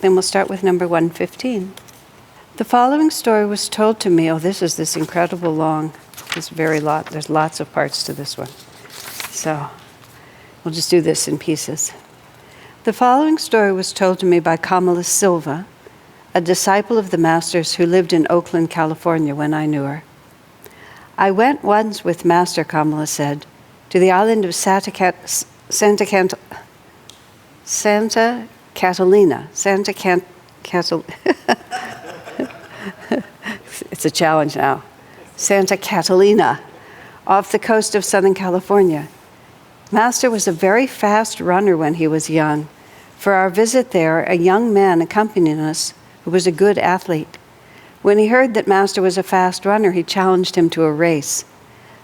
then we'll start with number 115. The following story was told to me. Oh, this incredible long. There's there's lots of parts to this one. So we'll just do this in pieces. The following story was told to me by Kamala Silva, a disciple of the Master's who lived in Oakland, California when I knew her. I went once with Master, Kamala said, to the island of Santa Catalina. It's a challenge now. Santa Catalina, off the coast of Southern California. Master was a very fast runner when he was young. For our visit there, a young man accompanied us who was a good athlete. When he heard that Master was a fast runner, he challenged him to a race.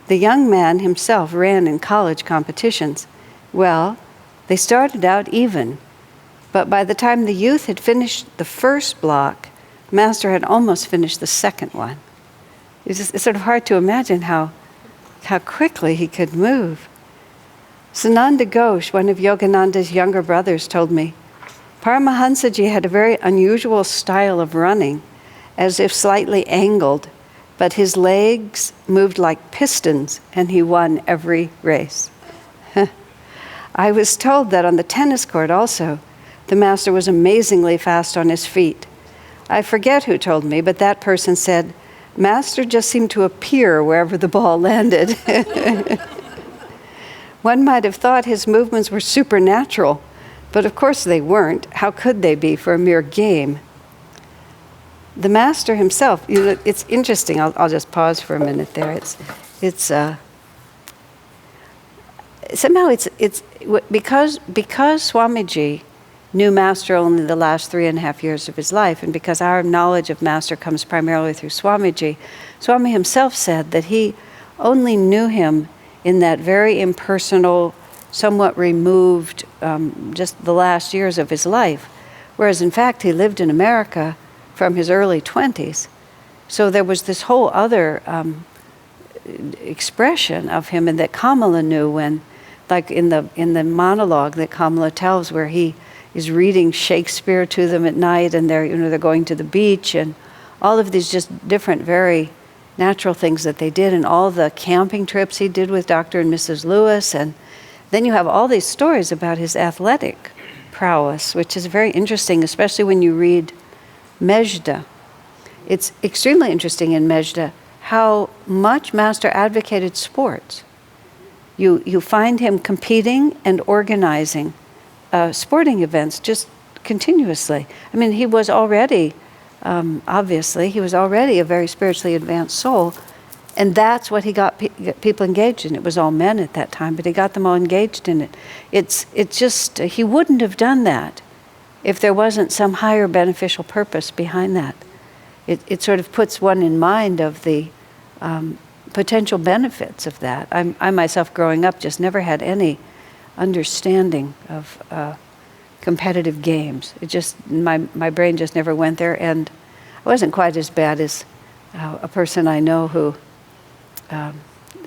The young man himself ran in college competitions. Well, they started out even, but by the time the youth had finished the first block, Master had almost finished the second one. It's sort of hard to imagine how quickly he could move. Sananda Ghosh, one of Yogananda's younger brothers, told me, Paramhansaji had a very unusual style of running, as if slightly angled, but his legs moved like pistons, and he won every race. I was told that on the tennis court also, the Master was amazingly fast on his feet. I forget who told me, but that person said, Master just seemed to appear wherever the ball landed. One might have thought his movements were supernatural, but of course they weren't. How could they be for a mere game? The Master himself, it's interesting. I'll just pause for a minute there. Somehow it's because Swamiji knew Master only the last 3.5 years of his life, and because our knowledge of Master comes primarily through Swamiji, Swami himself said that he only knew him in that very impersonal, somewhat removed, just the last years of his life, whereas in fact he lived in America from his early 20s. So there was this whole other expression of him, and that Kamala knew when, like in the monologue that Kamala tells, where he is reading Shakespeare to them at night, and they're going to the beach, and all of these just different, very natural things that they did, and all the camping trips he did with Dr. and Mrs. Lewis. And then you have all these stories about his athletic prowess, which is very interesting, especially when you read Mejda. It's extremely interesting in Mejda how much Master advocated sports. You find him competing and organizing sporting events just continuously. I mean, he was already, obviously, he was already a very spiritually advanced soul, and that's what he got people engaged in. It was all men at that time, but he got them all engaged in it. It's just, he wouldn't have done that if there wasn't some higher beneficial purpose behind that. It sort of puts one in mind of the potential benefits of that. I myself, growing up, just never had any understanding of competitive games. It just, my brain just never went there, and I wasn't quite as bad as a person I know who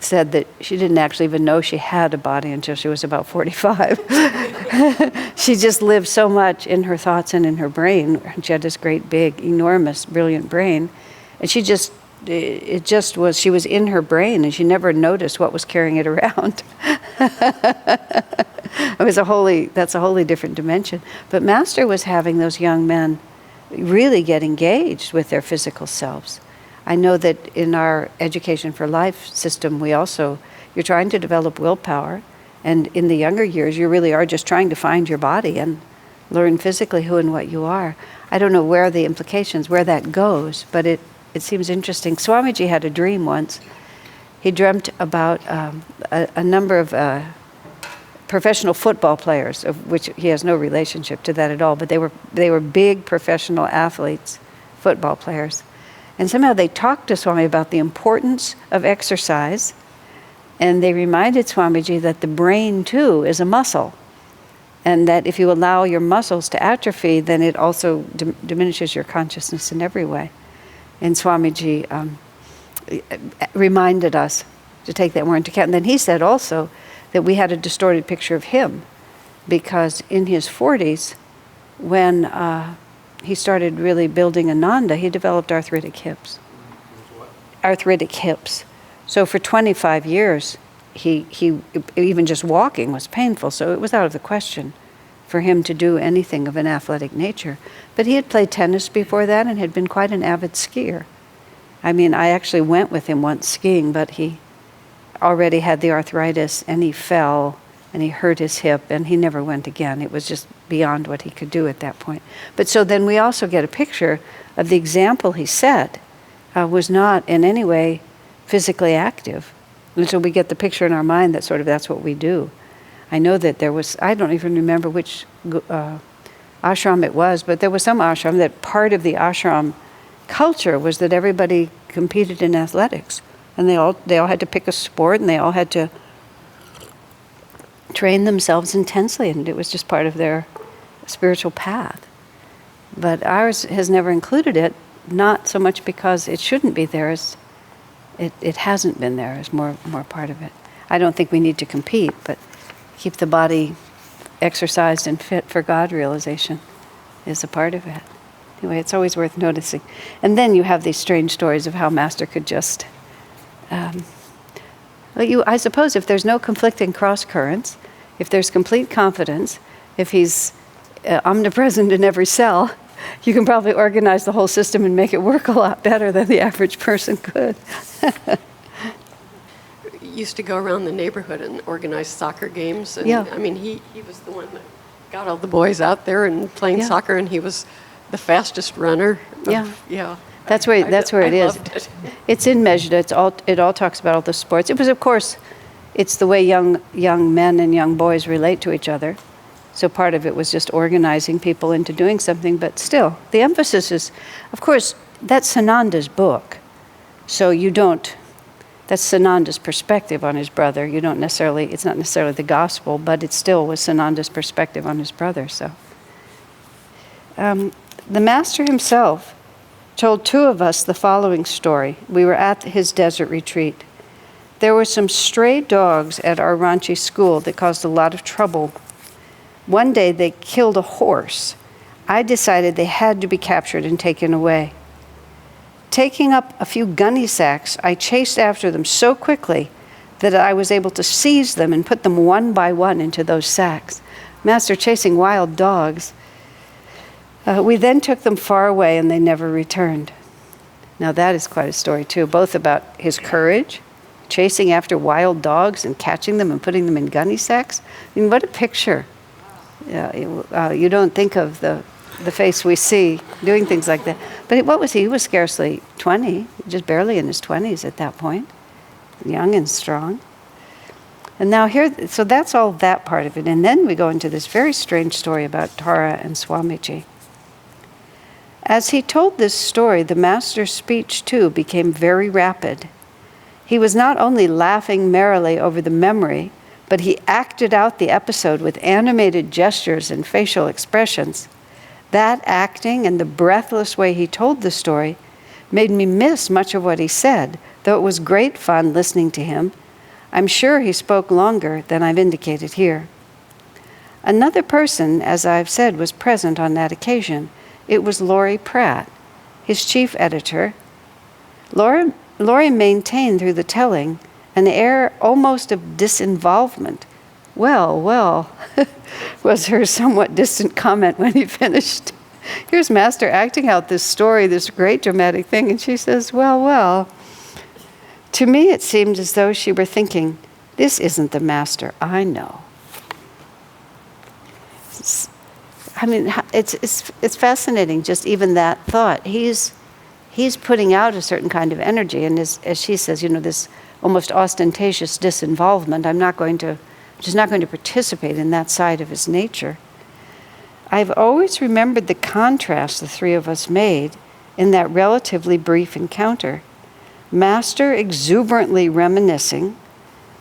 said that she didn't actually even know she had a body until she was about 45. She just lived so much in her thoughts and in her brain. She had this great, big, enormous, brilliant brain, and she just was in her brain, and she never noticed what was carrying it around. That's a wholly different dimension. But Master was having those young men really get engaged with their physical selves. I know that in our Education for Life system, you're trying to develop willpower, and in the younger years, you really are just trying to find your body and learn physically who and what you are. I don't know where that goes, but it seems interesting. Swamiji had a dream once. He dreamt about a number of professional football players, of which he has no relationship to that at all, but they were big professional athletes, football players. And somehow they talked to Swami about the importance of exercise, and they reminded Swamiji that the brain too is a muscle, and that if you allow your muscles to atrophy, then it also diminishes your consciousness in every way. And Swamiji reminded us to take that more into account. And then he said also that we had a distorted picture of him, because in his 40s, when he started really building Ananda, he developed arthritic hips. Arthritic hips. So for 25 years, he even just walking was painful, so it was out of the question for him to do anything of an athletic nature. But he had played tennis before that and had been quite an avid skier. I mean, I actually went with him once skiing, but he already had the arthritis and he fell and he hurt his hip and he never went again. It was just beyond what he could do at that point. But so then we also get a picture of the example he set was not in any way physically active. And so we get the picture in our mind that sort of that's what we do. I know that there was, I don't even remember which ashram it was, but there was some ashram that part of the ashram culture was that everybody competed in athletics. And they all had to pick a sport and they all had to train themselves intensely, and it was just part of their spiritual path. But ours has never included it, not so much because it shouldn't be there as it hasn't been there as more part of it. I don't think we need to compete, but keep the body exercised and fit for God realization is a part of it. Anyway, it's always worth noticing. And then you have these strange stories of how Master could just, I suppose if there's no conflicting cross currents, if there's complete confidence, if he's omnipresent in every cell, you can probably organize the whole system and make it work a lot better than the average person could. Used to go around the neighborhood and organize soccer games. And Yeah. I mean, he was the one that got all the boys out there and playing soccer, and he was the fastest runner. Yeah. That's where it is. Loved it. It's in Mejda. It all talks about all the sports. It was, of course, it's the way young men and young boys relate to each other. So part of it was just organizing people into doing something, but still, the emphasis is, of course, that's Sananda's book. So that's Sananda's perspective on his brother. It's not necessarily the gospel, but it still was Sananda's perspective on his brother. So the Master himself told two of us the following story. We were at his desert retreat. There were some stray dogs at our Ranchi school that caused a lot of trouble. One day they killed a horse. I decided they had to be captured and taken away. Taking up a few gunny sacks, I chased after them so quickly that I was able to seize them and put them one by one into those sacks. Master chasing wild dogs. We then took them far away and they never returned. Now that is quite a story too, both about his courage, chasing after wild dogs and catching them and putting them in gunny sacks. I mean, what a picture. You don't think of the face we see doing things like that. But what was he? He was scarcely 20, just barely in his 20s at that point, young and strong. And now so that's all that part of it. And then we go into this very strange story about Tara and Swamiji. As he told this story, the Master's speech too became very rapid. He was not only laughing merrily over the memory, but he acted out the episode with animated gestures and facial expressions. That acting and the breathless way he told the story made me miss much of what he said, though it was great fun listening to him. I'm sure he spoke longer than I've indicated here. Another person, as I've said, was present on that occasion. It was Laurie Pratt, his chief editor. Laurie maintained through the telling an air almost of disinvolvement. Well, was her somewhat distant comment when he finished. Here's Master acting out this story, this great dramatic thing, and she says, well. To me, it seemed as though she were thinking, this isn't the Master I know. It's fascinating, just even that thought. He's putting out a certain kind of energy, and as she says, this almost ostentatious disinvolvement. I'm just not going to participate in that side of his nature. I've always remembered the contrast the three of us made in that relatively brief encounter. Master exuberantly reminiscing,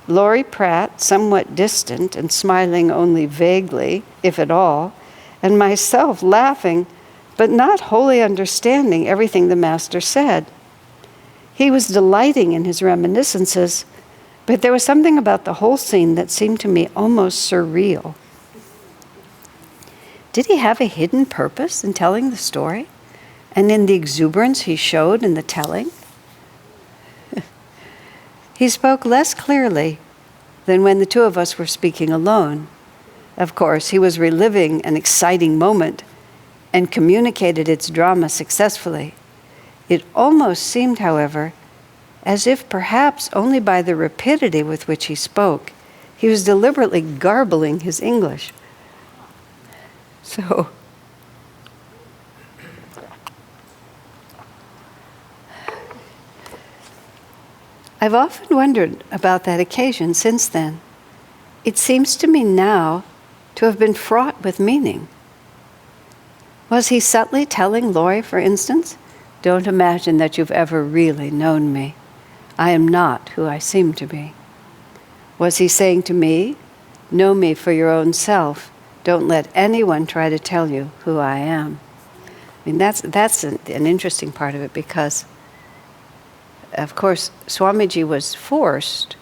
Laurie Pratt somewhat distant and smiling only vaguely, if at all, and myself laughing, but not wholly understanding everything the Master said. He was delighting in his reminiscences, but there was something about the whole scene that seemed to me almost surreal. Did he have a hidden purpose in telling the story? And in the exuberance he showed in the telling? He spoke less clearly than when the two of us were speaking alone. Of course, he was reliving an exciting moment and communicated its drama successfully. It almost seemed, however, as if perhaps only by the rapidity with which he spoke, he was deliberately garbling his English. So, I've often wondered about that occasion since then. It seems to me now to have been fraught with meaning. Was he subtly telling Lori, for instance, "Don't imagine that you've ever really known me. I am not who I seem to be"? Was he saying to me, "Know me for your own self. Don't let anyone try to tell you who I am"? I mean, that's an interesting part of it, because, of course, Swamiji was forced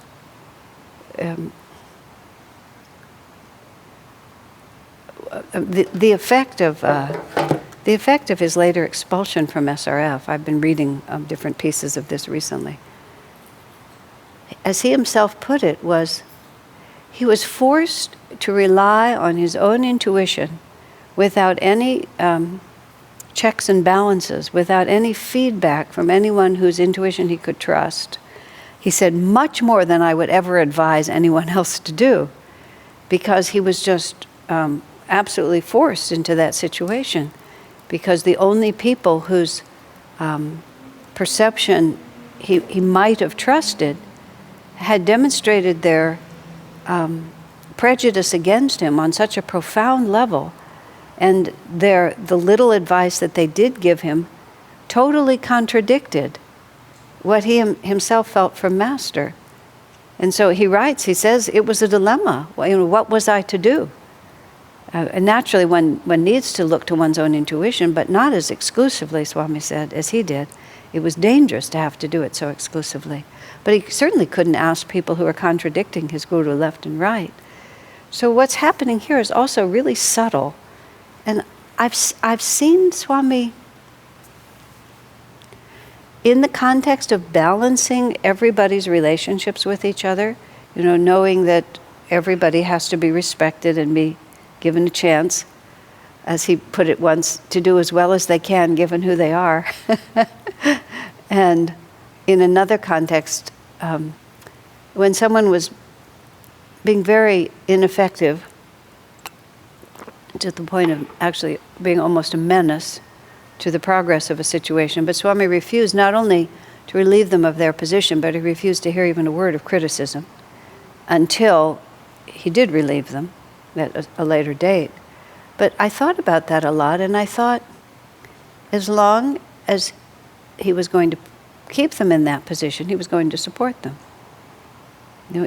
the effect of his later expulsion from SRF. I've been reading different pieces of this recently. As he himself put it, he was forced to rely on his own intuition without any checks and balances, without any feedback from anyone whose intuition he could trust. He said, much more than I would ever advise anyone else to do, because he was just absolutely forced into that situation, because the only people whose perception he might have trusted had demonstrated their prejudice against him on such a profound level, and the little advice that they did give him totally contradicted what he himself felt from Master. And so he writes, he says, it was a dilemma. What was I to do? And naturally, one needs to look to one's own intuition, but not as exclusively, Swami said, as he did. It was dangerous to have to do it so exclusively. But he certainly couldn't ask people who were contradicting his guru left and right. So what's happening here is also really subtle. And I've seen Swami, in the context of balancing everybody's relationships with each other, knowing that everybody has to be respected and be given a chance, as he put it once, to do as well as they can given who they are. And in another context, when someone was being very ineffective to the point of actually being almost a menace to the progress of a situation, but Swami refused not only to relieve them of their position, but he refused to hear even a word of criticism until he did relieve them at a later date. But I thought about that a lot, and I thought, as long as he was going to keep them in that position, he was going to support them.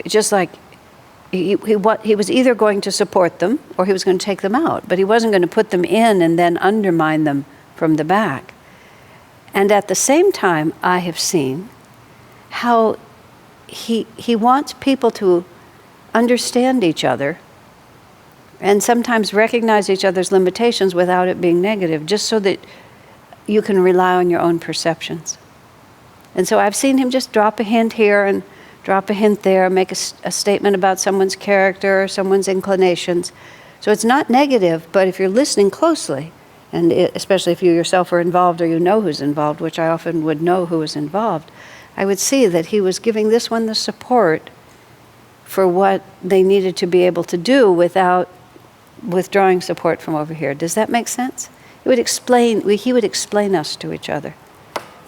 Just like he was either going to support them or he was going to take them out, but he wasn't going to put them in and then undermine them from the back. And at the same time, I have seen how he wants people to understand each other and sometimes recognize each other's limitations without it being negative, just so that you can rely on your own perceptions. And so I've seen him just drop a hint here and drop a hint there, make a statement about someone's character or someone's inclinations. So it's not negative, but if you're listening closely, and especially if you yourself are involved or you know who's involved, which I often would know who was involved, I would see that he was giving this one the support for what they needed to be able to do without withdrawing support from over here. Does that make sense? He would explain us to each other,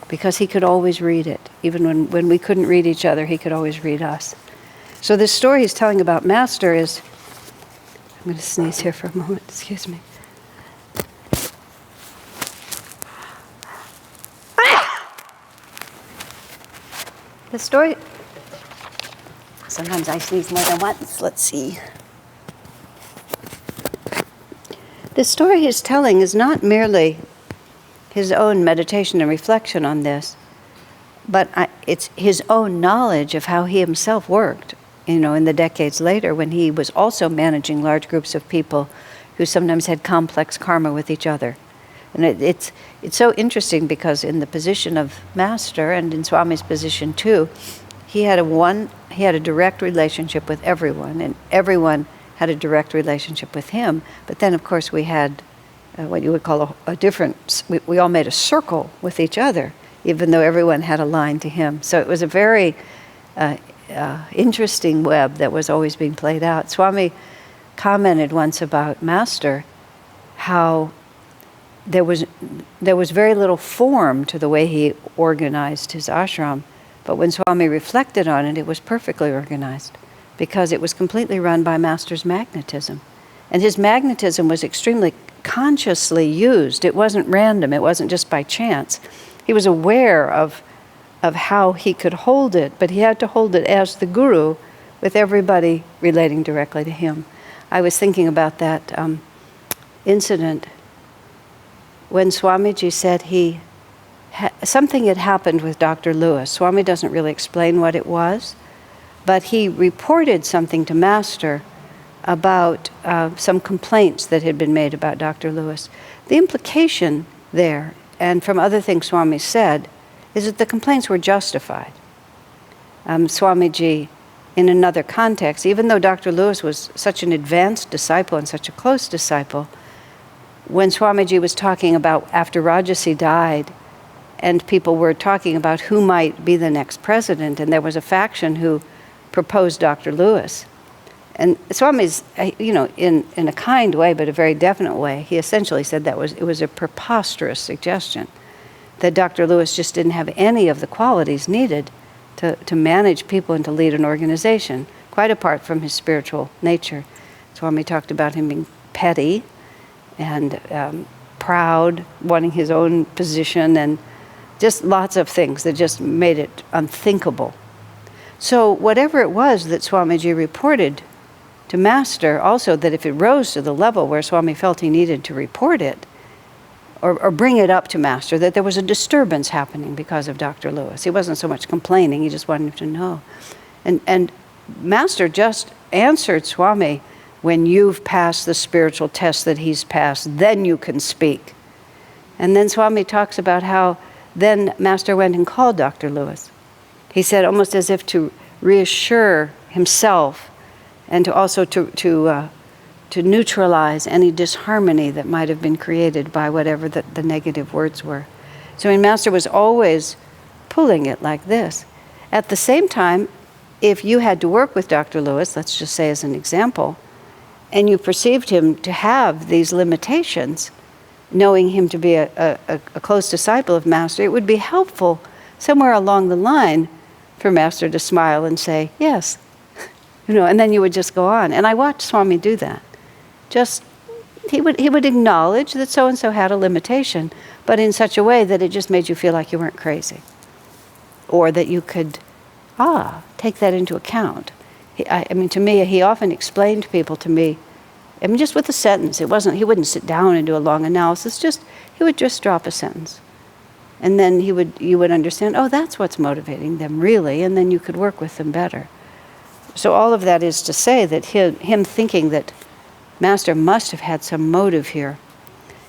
because he could always read it. Even when we couldn't read each other, he could always read us. So this story he's telling about Master is, I'm going to sneeze here for a moment, excuse me. The story, sometimes I sneeze more than once, let's see. The story he's telling is not merely his own meditation and reflection on this, but it's his own knowledge of how he himself worked, in the decades later when he was also managing large groups of people, who sometimes had complex karma with each other. And it's so interesting because in the position of master and in Swami's position too, he had a direct relationship with everyone, and everyone had a direct relationship with him. But then, of course, we had what you would call a different. We all made a circle with each other, even though everyone had a line to him. So it was a very interesting web that was always being played out. Swami commented once about Master, how there was very little form to the way he organized his ashram, but when Swami reflected on it, it was perfectly organized because it was completely run by Master's magnetism. And his magnetism was extremely consciously used. It wasn't random, it wasn't just by chance. He was aware of how he could hold it, but he had to hold it as the guru with everybody relating directly to him. I was thinking about that incident when Swamiji said something had happened with Dr. Lewis. Swami doesn't really explain what it was, but he reported something to Master about some complaints that had been made about Dr. Lewis. The implication there, and from other things Swami said, is that the complaints were justified. Swamiji, in another context, even though Dr. Lewis was such an advanced disciple and such a close disciple, when Swamiji was talking about after Rajasi died, and people were talking about who might be the next president, and there was a faction who proposed Dr. Lewis. And Swami's, in a kind way, but a very definite way, he essentially said it was a preposterous suggestion, that Dr. Lewis just didn't have any of the qualities needed to manage people and to lead an organization, quite apart from his spiritual nature. Swami talked about him being petty and proud, wanting his own position, and just lots of things that just made it unthinkable. So whatever it was that Swamiji reported to Master, also that if it rose to the level where Swami felt he needed to report it, or bring it up to Master, that there was a disturbance happening because of Dr. Lewis. He wasn't so much complaining, he just wanted to know. And Master just answered Swami, when you've passed the spiritual test that he's passed, then you can speak. And then Swami talks about how then Master went and called Dr. Lewis. He said, almost as if to reassure himself and to also to neutralize any disharmony that might have been created by whatever the negative words were. So Master was always pulling it like this. At the same time, if you had to work with Dr. Lewis, let's just say as an example, and you perceived him to have these limitations, knowing him to be a close disciple of Master, it would be helpful somewhere along the line for Master to smile and say, yes, and then you would just go on. And I watched Swami do that. He would acknowledge that so-and-so had a limitation, but in such a way that it just made you feel like you weren't crazy. Or that you could, take that into account. To me, he often explained people to me, just with a sentence. He wouldn't sit down and do a long analysis, he would just drop a sentence. And then you would understand, that's what's motivating them really, and then you could work with them better. So all of that is to say that him thinking that Master must have had some motive here.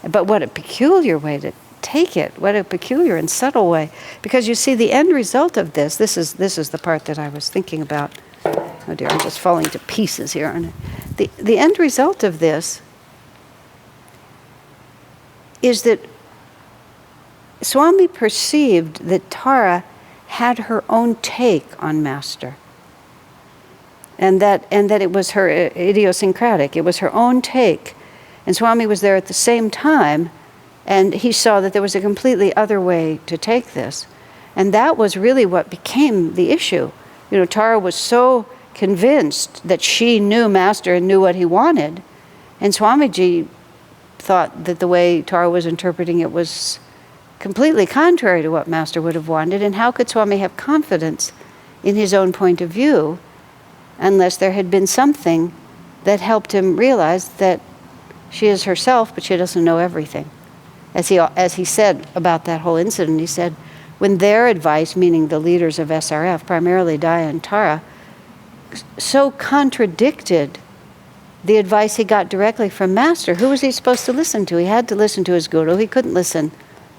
But what a peculiar way to take it, what a peculiar and subtle way. Because you see, the end result of this is the part that I was thinking about. Oh dear, I'm just falling to pieces here, aren't I? The end result of this is that Swami perceived that Tara had her own take on Master. And that it was her idiosyncratic, it was her own take. And Swami was there at the same time, and he saw that there was a completely other way to take this. And that was really what became the issue. Tara was so convinced that she knew Master and knew what he wanted, and Swamiji thought that the way Tara was interpreting it was completely contrary to what Master would have wanted, and how could Swami have confidence in his own point of view unless there had been something that helped him realize that she is herself, but she doesn't know everything. As he said about that whole incident, he said, when their advice, meaning the leaders of SRF, primarily Daya and Tara, so contradicted the advice he got directly from Master. Who was he supposed to listen to? He had to listen to his guru. He couldn't listen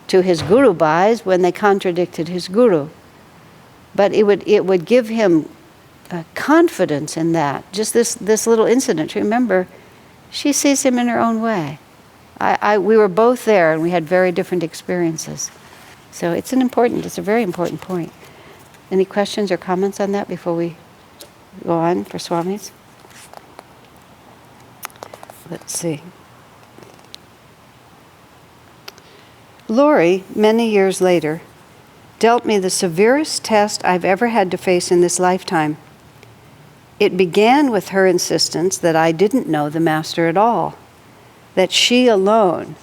to his guru bhais when they contradicted his guru. But it would give him confidence in that. Just this little incident. Remember, she sees him in her own way. We were both there, and we had very different experiences. So it's a very important point. Any questions or comments on that before we go on for Swamis? Let's see. Lori, many years later, dealt me the severest test I've ever had to face in this lifetime. It began with her insistence that I didn't know the Master at all, that she alone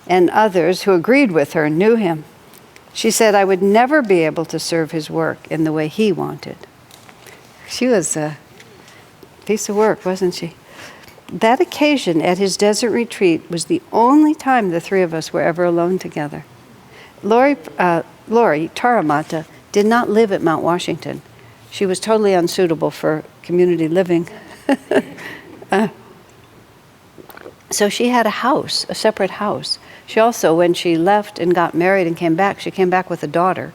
and others who agreed with her knew him. She said I would never be able to serve his work in the way he wanted. She was a piece of work, wasn't she? That occasion at his desert retreat was the only time the three of us were ever alone together. Lori Taramata did not live at Mount Washington. She was totally unsuitable for community living. So she had a house, a separate house. She also, when she left and got married and came back, she came back with a daughter.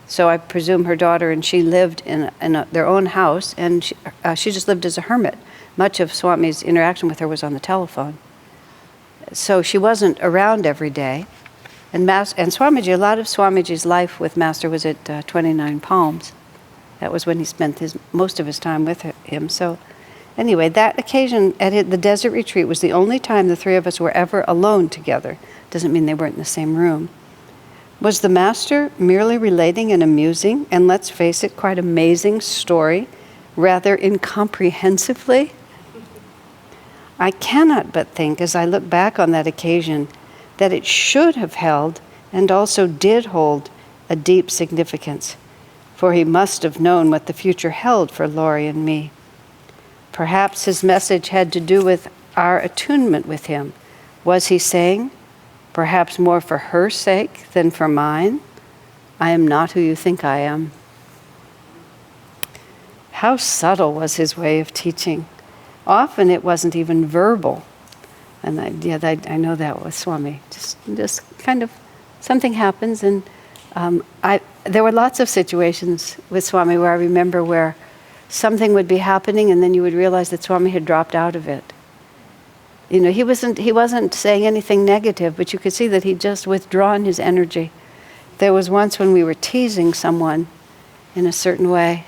So I presume her daughter and she lived in their own house, and she just lived as a hermit. Much of Swami's interaction with her was on the telephone. So she wasn't around every day. And Swamiji, a lot of Swamiji's life with Master was at 29 Palms. That was when he spent most of his time with him. So anyway, that occasion at the desert retreat was the only time the three of us were ever alone together. Doesn't mean they weren't in the same room. Was the Master merely relating an amusing, and let's face it, quite amazing story, rather incomprehensively? I cannot but think, as I look back on that occasion, that it should have held, and also did hold, a deep significance, for he must have known what the future held for Lori and me. Perhaps his message had to do with our attunement with him. Was he saying, perhaps more for her sake than for mine, I am not who you think I am? How subtle was his way of teaching. Often it wasn't even verbal. And I know that with Swami. Just kind of something happens, and there were lots of situations with Swami where I remember where something would be happening, and then you would realize that Swami had dropped out of it. You know, he wasn't saying anything negative, but you could see that he'd just withdrawn his energy. There was once when we were teasing someone in a certain way,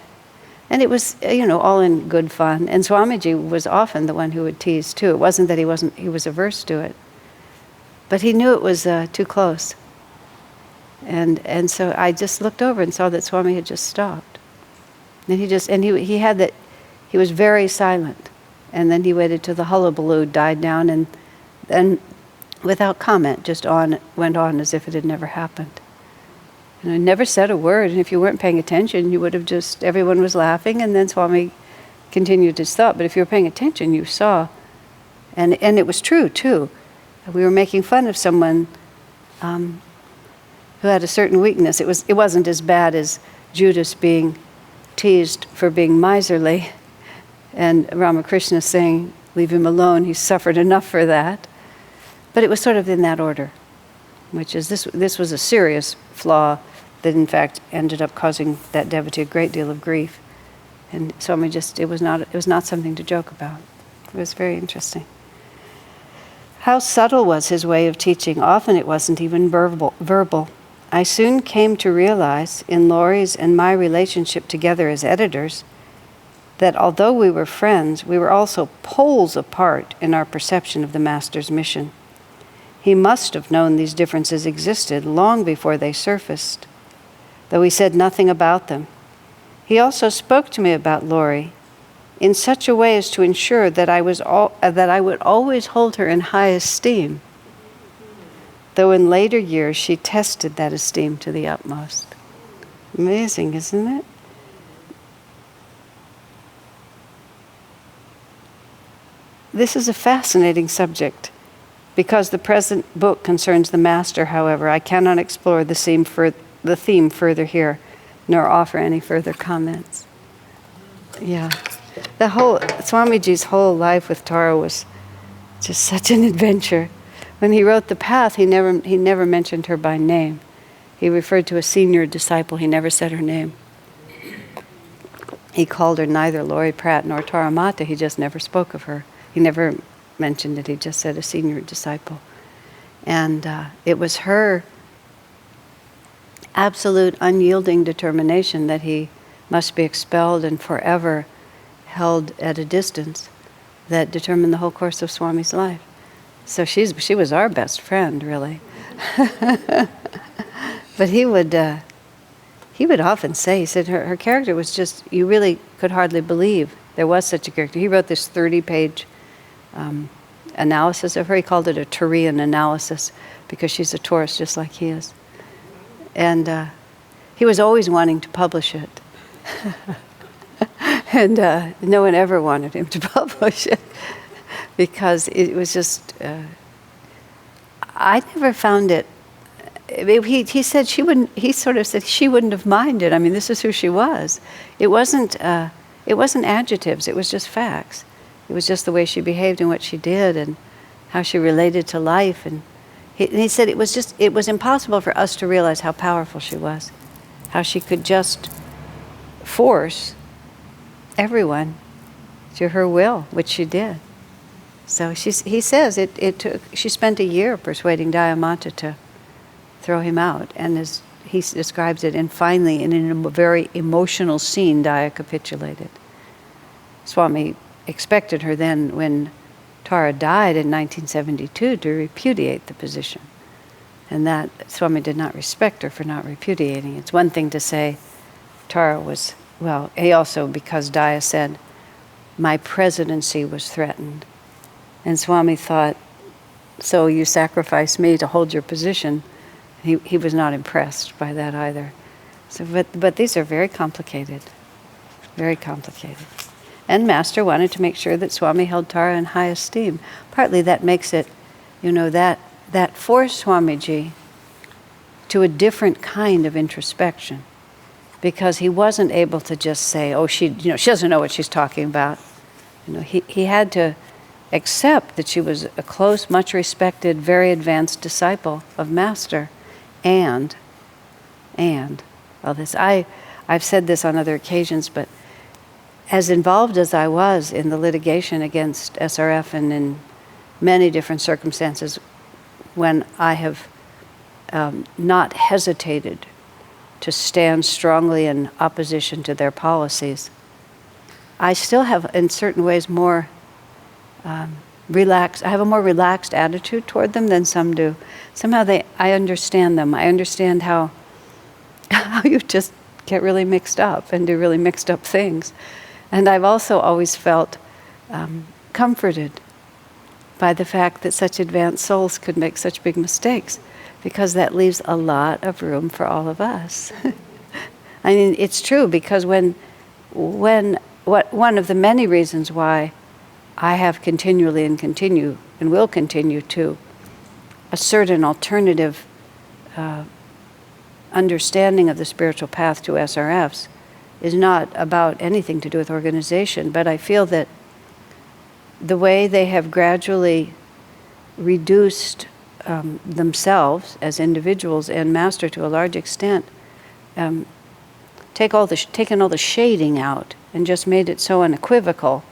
and it was, all in good fun. And Swamiji was often the one who would tease too. It wasn't that he was averse to it, but he knew it was too close. And so I just looked over and saw that Swami had just stopped. And he had that, he was very silent. And then he waited till the hullabaloo died down, and then without comment, just went on as if it had never happened. And I never said a word, and if you weren't paying attention, you would have everyone was laughing, and then Swami continued his thought. But if you were paying attention, you saw. And it was true, too. We were making fun of someone who had a certain weakness. It wasn't as bad as Judas being teased for being miserly, and Ramakrishna saying, leave him alone, he's suffered enough for that. But it was sort of in that order, which is this was a serious flaw that in fact ended up causing that devotee a great deal of grief. And Swami it was not something to joke about. It was very interesting. How subtle was his way of teaching. Often it wasn't even verbal. I soon came to realize in Lori's and my relationship together as editors that although we were friends, we were also poles apart in our perception of the Master's mission. He must have known these differences existed long before they surfaced, though he said nothing about them. He also spoke to me about Lori in such a way as to ensure that I would always hold her in high esteem, though in later years she tested that esteem to the utmost. Amazing, isn't it? This is a fascinating subject. Because the present book concerns the Master, however, I cannot explore the theme further here, nor offer any further comments. Yeah. Swamiji's whole life with Tara was just such an adventure. When he wrote the path, he never mentioned her by name. He referred to a senior disciple. He never said her name. He called her neither Laurie Pratt nor Tara Mata. He just never spoke of her. He never mentioned it. He just said a senior disciple. And it was her absolute unyielding determination that he must be expelled and forever held at a distance that determined the whole course of Swami's life. So she was our best friend, really. But he would often say, he said her character was just, you really could hardly believe there was such a character. He wrote this 30-page analysis of her. He called it a Turian analysis because she's a Taurus just like he is. And he was always wanting to publish it. And no one ever wanted him to publish it because it was just, I never found it. He said she wouldn't. He sort of said she wouldn't have minded. I mean, this is who she was. It wasn't adjectives. It was just facts. It was just the way she behaved and what she did and how she related to life. And he said it was impossible for us to realize how powerful she was, how she could just force everyone to her will, which she did. So he says she spent a year persuading Dayamata to throw him out, and as he describes it, and finally in a very emotional scene, Daya capitulated. Swami expected her then, when Tara died in 1972, to repudiate the position, and that Swami did not respect her for not repudiating. It's one thing to say Tara was, well, he also, because Daya said, my presidency was threatened, and Swami thought, so you sacrifice me to hold your position. He was not impressed by that either. So, but these are very complicated, very complicated. And Master wanted to make sure that Swami held Tara in high esteem. Partly that makes it, that forced Swamiji to a different kind of introspection, because he wasn't able to just say, oh, she doesn't know what she's talking about. He had to accept that she was a close, much respected, very advanced disciple of Master. And all this, I've said this on other occasions, but as involved as I was in the litigation against SRF and in many different circumstances, when I have not hesitated to stand strongly in opposition to their policies, I still have, in certain ways, more relaxed. I have a more relaxed attitude toward them than some do. Somehow I understand them. I understand how you just get really mixed up and do really mixed up things. And I've also always felt comforted by the fact that such advanced souls could make such big mistakes, because that leaves a lot of room for all of us. I mean, it's true, because one of the many reasons why I have continually and continue and will continue to assert an alternative understanding of the spiritual path to SRFs is not about anything to do with organization, but I feel that the way they have gradually reduced themselves as individuals and Master to a large extent, taken all the shading out and just made it so unequivocal,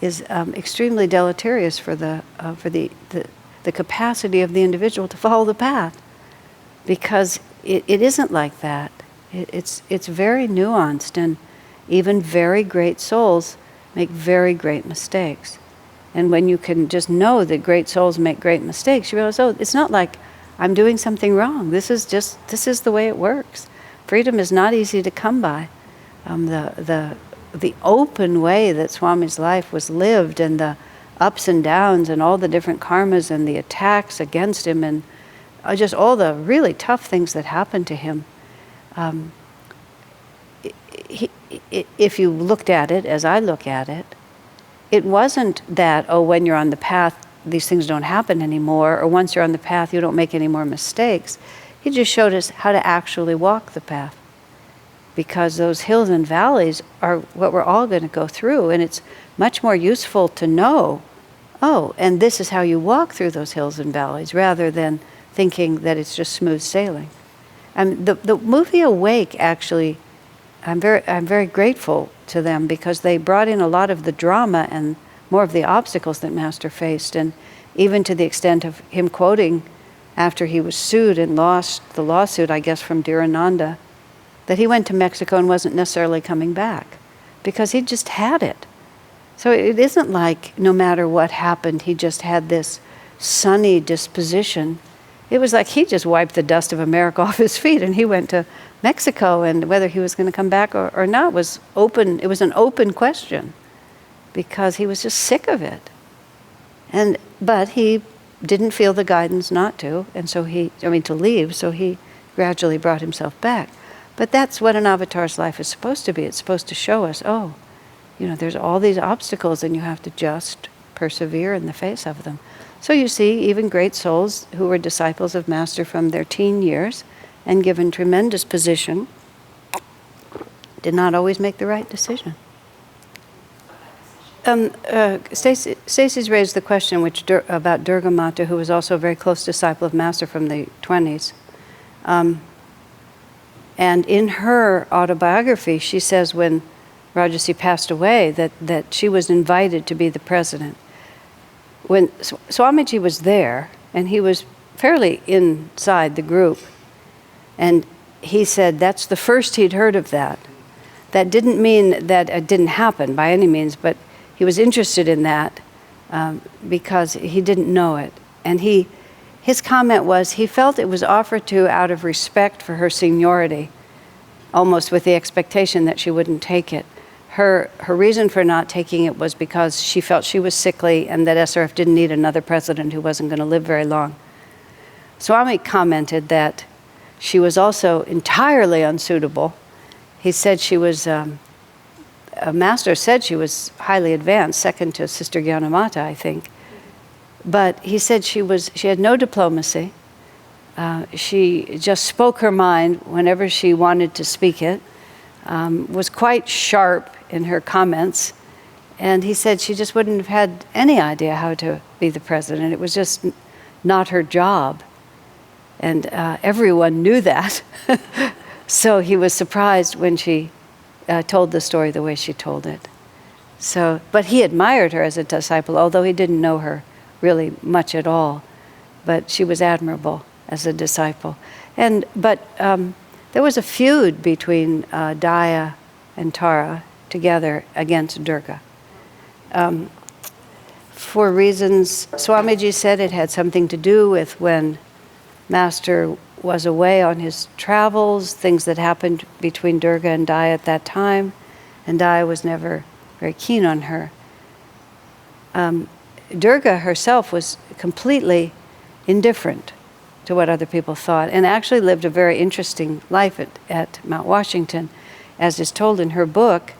is extremely deleterious for the capacity of the individual to follow the path, because it isn't like that. It's very nuanced, and even very great souls make very great mistakes. And when you can just know that great souls make great mistakes, you realize, oh, it's not like I'm doing something wrong. This is the way it works. Freedom is not easy to come by. The open way that Swami's life was lived, and the ups and downs and all the different karmas and the attacks against him, and just all the really tough things that happened to him. If you looked at it as I look at it, it wasn't that, oh, when you're on the path, these things don't happen anymore, or once you're on the path, you don't make any more mistakes. He just showed us how to actually walk the path. because those hills and valleys are what we're all going to go through, and it's much more useful to know, oh, and this is how you walk through those hills and valleys, rather than thinking that it's just smooth sailing. And the movie Awake, actually, I'm very grateful to them, because they brought in a lot of the drama and more of the obstacles that Master faced, and even to the extent of him quoting after he was sued and lost the lawsuit, I guess, from dear Ananda, that he went to Mexico and wasn't necessarily coming back because he just had it. So it isn't like no matter what happened, he just had this sunny disposition. It was like he just wiped the dust of America off his feet and he went to Mexico, and whether he was going to come back or not was open. It was an open question because he was just sick of it. But he didn't feel the guidance not to, and so to leave, so he gradually brought himself back. But that's what an avatar's life is supposed to be. It's supposed to show us, there's all these obstacles and you have to just persevere in the face of them. So you see, even great souls who were disciples of Master from their teen years and given tremendous position did not always make the right decision. Stacy's raised the question about Durga Mata, who was also a very close disciple of Master from the 20s. And in her autobiography, she says when Rajarsi passed away that she was invited to be the president. When Swamiji was there, and he was fairly inside the group, and he said that's the first he'd heard of that. That didn't mean that it didn't happen by any means, but he was interested in that because he didn't know it. And his comment was he felt it was offered to out of respect for her seniority, almost with the expectation that she wouldn't take it. Her reason for not taking it was because she felt she was sickly and that SRF didn't need another president who wasn't going to live very long. Swami commented that she was also entirely unsuitable. He said she was, Master said she was highly advanced, second to Sister Gyanamata, I think. But he said she had no diplomacy. She just spoke her mind whenever she wanted to speak it, was quite sharp in her comments. And he said she just wouldn't have had any idea how to be the president. It was just not her job. And everyone knew that. So he was surprised when she told the story the way she told it. But he admired her as a disciple, although he didn't know her really much at all. But she was admirable as a disciple. But there was a feud between Daya and Tara together against Durga. For reasons, Swamiji said it had something to do with when Master was away on his travels, things that happened between Durga and Daya at that time, and Daya was never very keen on her. Durga herself was completely indifferent to what other people thought, and actually lived a very interesting life at Mount Washington. As is told in her book,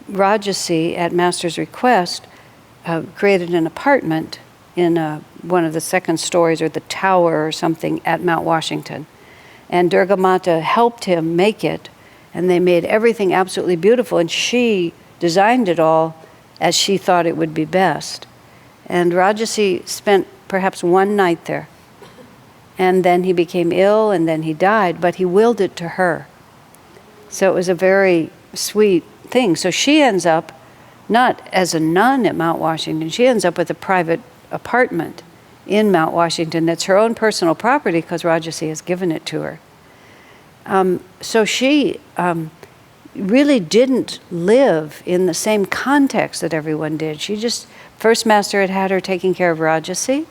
Rajarsi, at Master's request, created an apartment in one of the second stories, or the tower or something, at Mount Washington. And Durga Mata helped him make it, and they made everything absolutely beautiful, and she designed it all as she thought it would be best. And Rajarsi spent perhaps one night there, and then he became ill, and then he died, but he willed it to her. So it was a very sweet thing. So she ends up not as a nun at Mount Washington, she ends up with a private apartment in Mount Washington that's her own personal property because Rajarsi has given it to her. So she really didn't live in the same context that everyone did. First Master had her taking care of Rajarsi,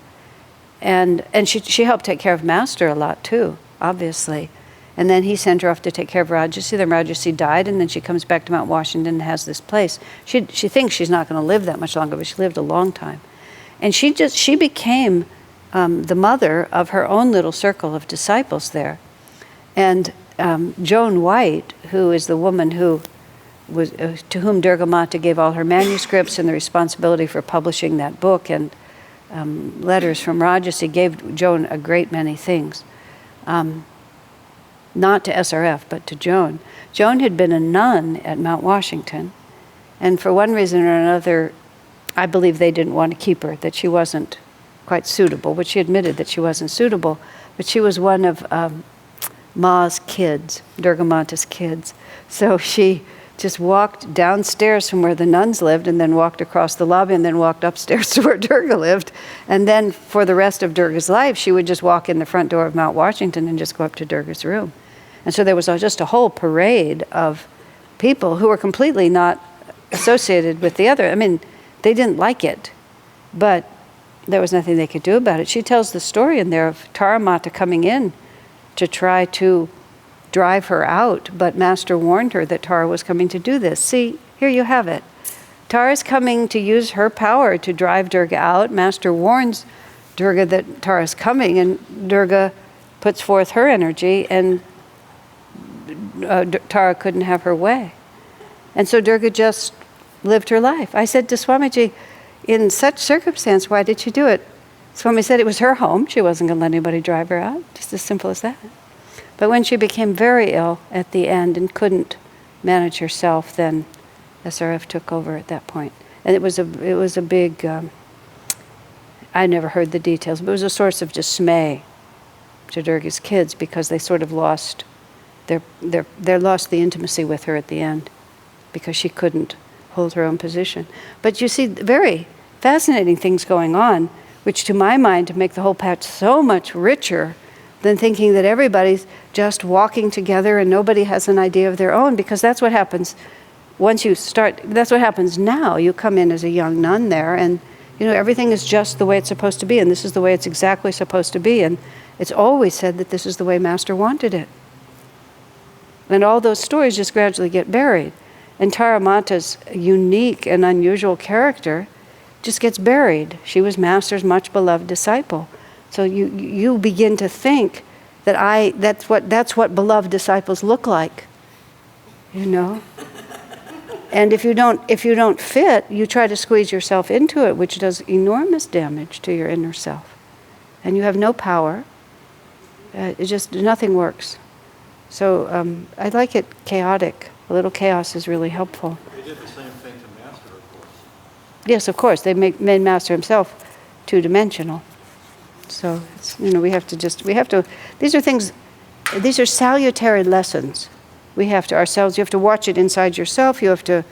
and she helped take care of Master a lot too, obviously. And then he sent her off to take care of Rajarsi. Then Rajarsi died, and then she comes back to Mount Washington and has this place. She thinks she's not going to live that much longer, but she lived a long time. And she became the mother of her own little circle of disciples there. And Joan White, who is the woman who was to whom Durga Mata gave all her manuscripts and the responsibility for publishing that book, and letters from Rajarsi, gave Joan a great many things. not to SRF, but to Joan. Joan had been a nun at Mount Washington, and for one reason or another, I believe they didn't want to keep her, that she wasn't quite suitable, but she admitted that she wasn't suitable. But she was one of Ma's kids, Durga Mata's kids. So she just walked downstairs from where the nuns lived and then walked across the lobby and then walked upstairs to where Durga lived. And then for the rest of Durga's life, she would just walk in the front door of Mount Washington and just go up to Durga's room. And so there was just a whole parade of people who were completely not associated with the other. I mean, they didn't like it, but there was nothing they could do about it. She tells the story in there of Tara Mata coming in to try to drive her out, but Master warned her that Tara was coming to do this. See, here you have it. Tara's coming to use her power to drive Durga out. Master warns Durga that Tara's coming, and Durga puts forth her energy, and Tara couldn't have her way. And so Durga just lived her life. I said to Swamiji, in such circumstance, why did she do it? Swami said it was her home. She wasn't going to let anybody drive her out. Just as simple as that. But when she became very ill at the end and couldn't manage herself, then SRF took over at that point. And it was a big, I never heard the details, but it was a source of dismay to Durga's kids because they sort of lost they lost the intimacy with her at the end because she couldn't hold her own position. But you see very fascinating things going on, which to my mind make the whole patch so much richer than thinking that everybody's just walking together and nobody has an idea of their own, because that's what happens once you start, that's what happens now. You come in as a young nun there and everything is just the way it's supposed to be, and this is the way it's exactly supposed to be, and it's always said that this is the way Master wanted it. And all those stories just gradually get buried. And Tara Mata's unique and unusual character just gets buried. She was Master's much beloved disciple. So you begin to think that that's what beloved disciples look like, And if you don't fit, you try to squeeze yourself into it, which does enormous damage to your inner self, and you have no power. Nothing works. So I like it chaotic. A little chaos is really helpful. They did the same thing to Master, of course. Yes, of course. They made Master himself two-dimensional. So we have to. These are salutary lessons. We have to ourselves. You have to watch it inside yourself. You have to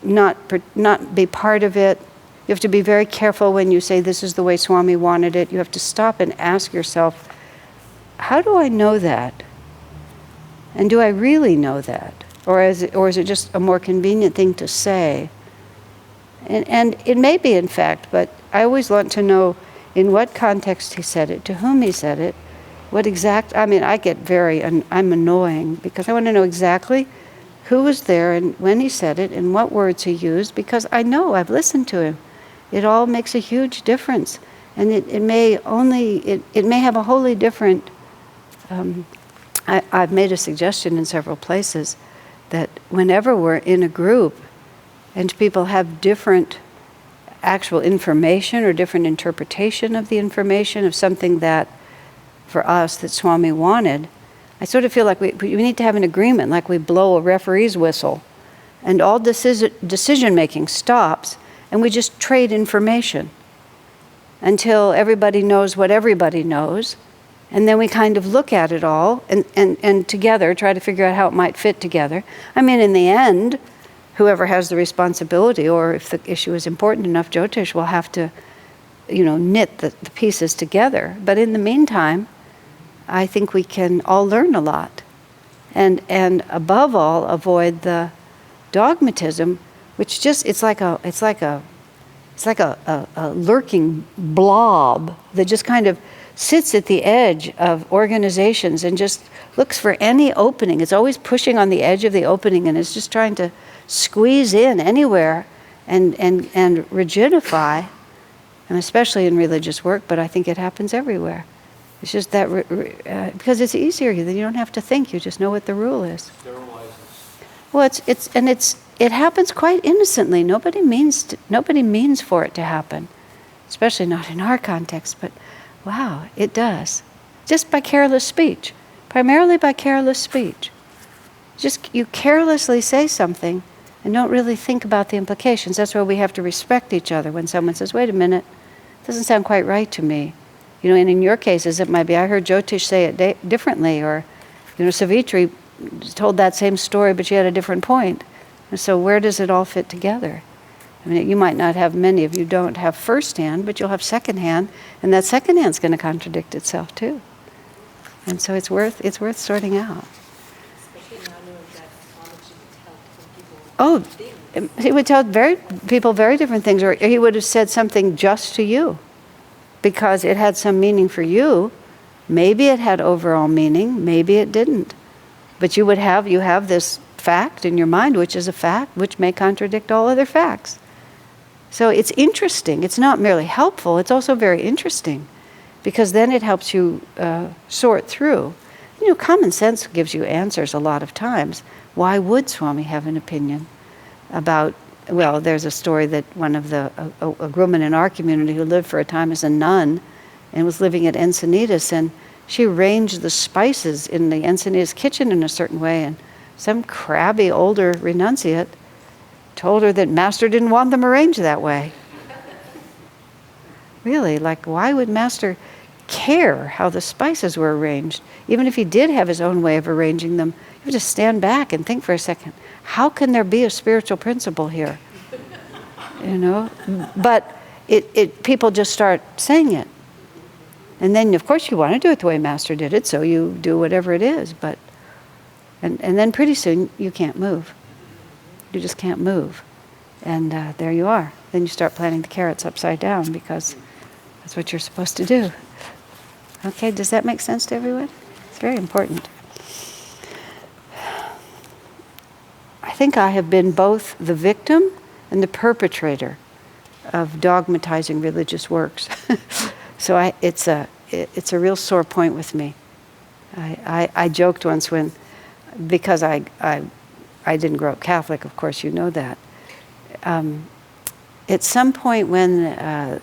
not be part of it. You have to be very careful when you say this is the way Swami wanted it. You have to stop and ask yourself, how do I know that? And do I really know that? Or is it just a more convenient thing to say? And it may be, in fact, but I always want to know in what context he said it, to whom he said it, I get I'm annoying because I want to know exactly who was there and when he said it and what words he used, because I know I've listened to him. It all makes a huge difference. And it may have a wholly different, I've made a suggestion in several places that whenever we're in a group and people have different actual information or different interpretation of the information of something that, for us, that Swami wanted, I sort of feel like we need to have an agreement, like we blow a referee's whistle, and all decision-making stops, and we just trade information until everybody knows what everybody knows, and then we kind of look at it all and together try to figure out how it might fit together. I mean, in the end, whoever has the responsibility, or if the issue is important enough, Jyotish will have to, knit the pieces together. But in the meantime, I think we can all learn a lot. And above all, avoid the dogmatism, which it's like a lurking blob that just kind of sits at the edge of organizations and just looks for any opening. It's always pushing on the edge of the opening, and it's just trying to squeeze in anywhere and rigidify, and especially in religious work, but I think it happens everywhere. It's just that, because it's easier, you don't have to think, you just know what the rule is. Well, it happens quite innocently. Nobody means for it to happen, especially not in our context, but wow, it does. Just by careless speech. Primarily by careless speech. Just you carelessly say something and don't really think about the implications. That's why we have to respect each other. When someone says, wait a minute, it doesn't sound quite right to me. You know, and in your cases, it might be, I heard Jyotish say it differently, or, you know, Savitri told that same story, but she had a different point. And so where does it all fit together? I mean, you might not have, many of you don't have firsthand, but you'll have secondhand, and that secondhand's going to contradict itself too. And so it's worth sorting out. Especially now knowing that astrology would help some people. Oh, things. he would tell people very different things, or he would have said something just to you, because it had some meaning for you. Maybe it had overall meaning, maybe it didn't. But you have this fact in your mind, which is a fact, which may contradict all other facts. So it's interesting. It's not merely helpful, it's also very interesting, because then it helps you sort through. You know, common sense gives you answers a lot of times. Why would Swami have an opinion about, well, there's a story that one of a woman in our community who lived for a time as a nun and was living at Encinitas, and she arranged the spices in the Encinitas kitchen in a certain way, and some crabby older renunciate told her that Master didn't want them arranged that way. Really, like, why would Master care how the spices were arranged? Even if he did have his own way of arranging them, you have to stand back and think for a second, how can there be a spiritual principle here? You know? But people just start saying it. And then, of course, you want to do it the way Master did it, so you do whatever it is. But and then pretty soon, you can't move. You just can't move. And there you are. Then you start planting the carrots upside down, because that's what you're supposed to do. Okay, does that make sense to everyone? It's very important. I think I have been both the victim and the perpetrator of dogmatizing religious works. So it's a real sore point with me. I joked once because I didn't grow up Catholic, of course you know that. At some point when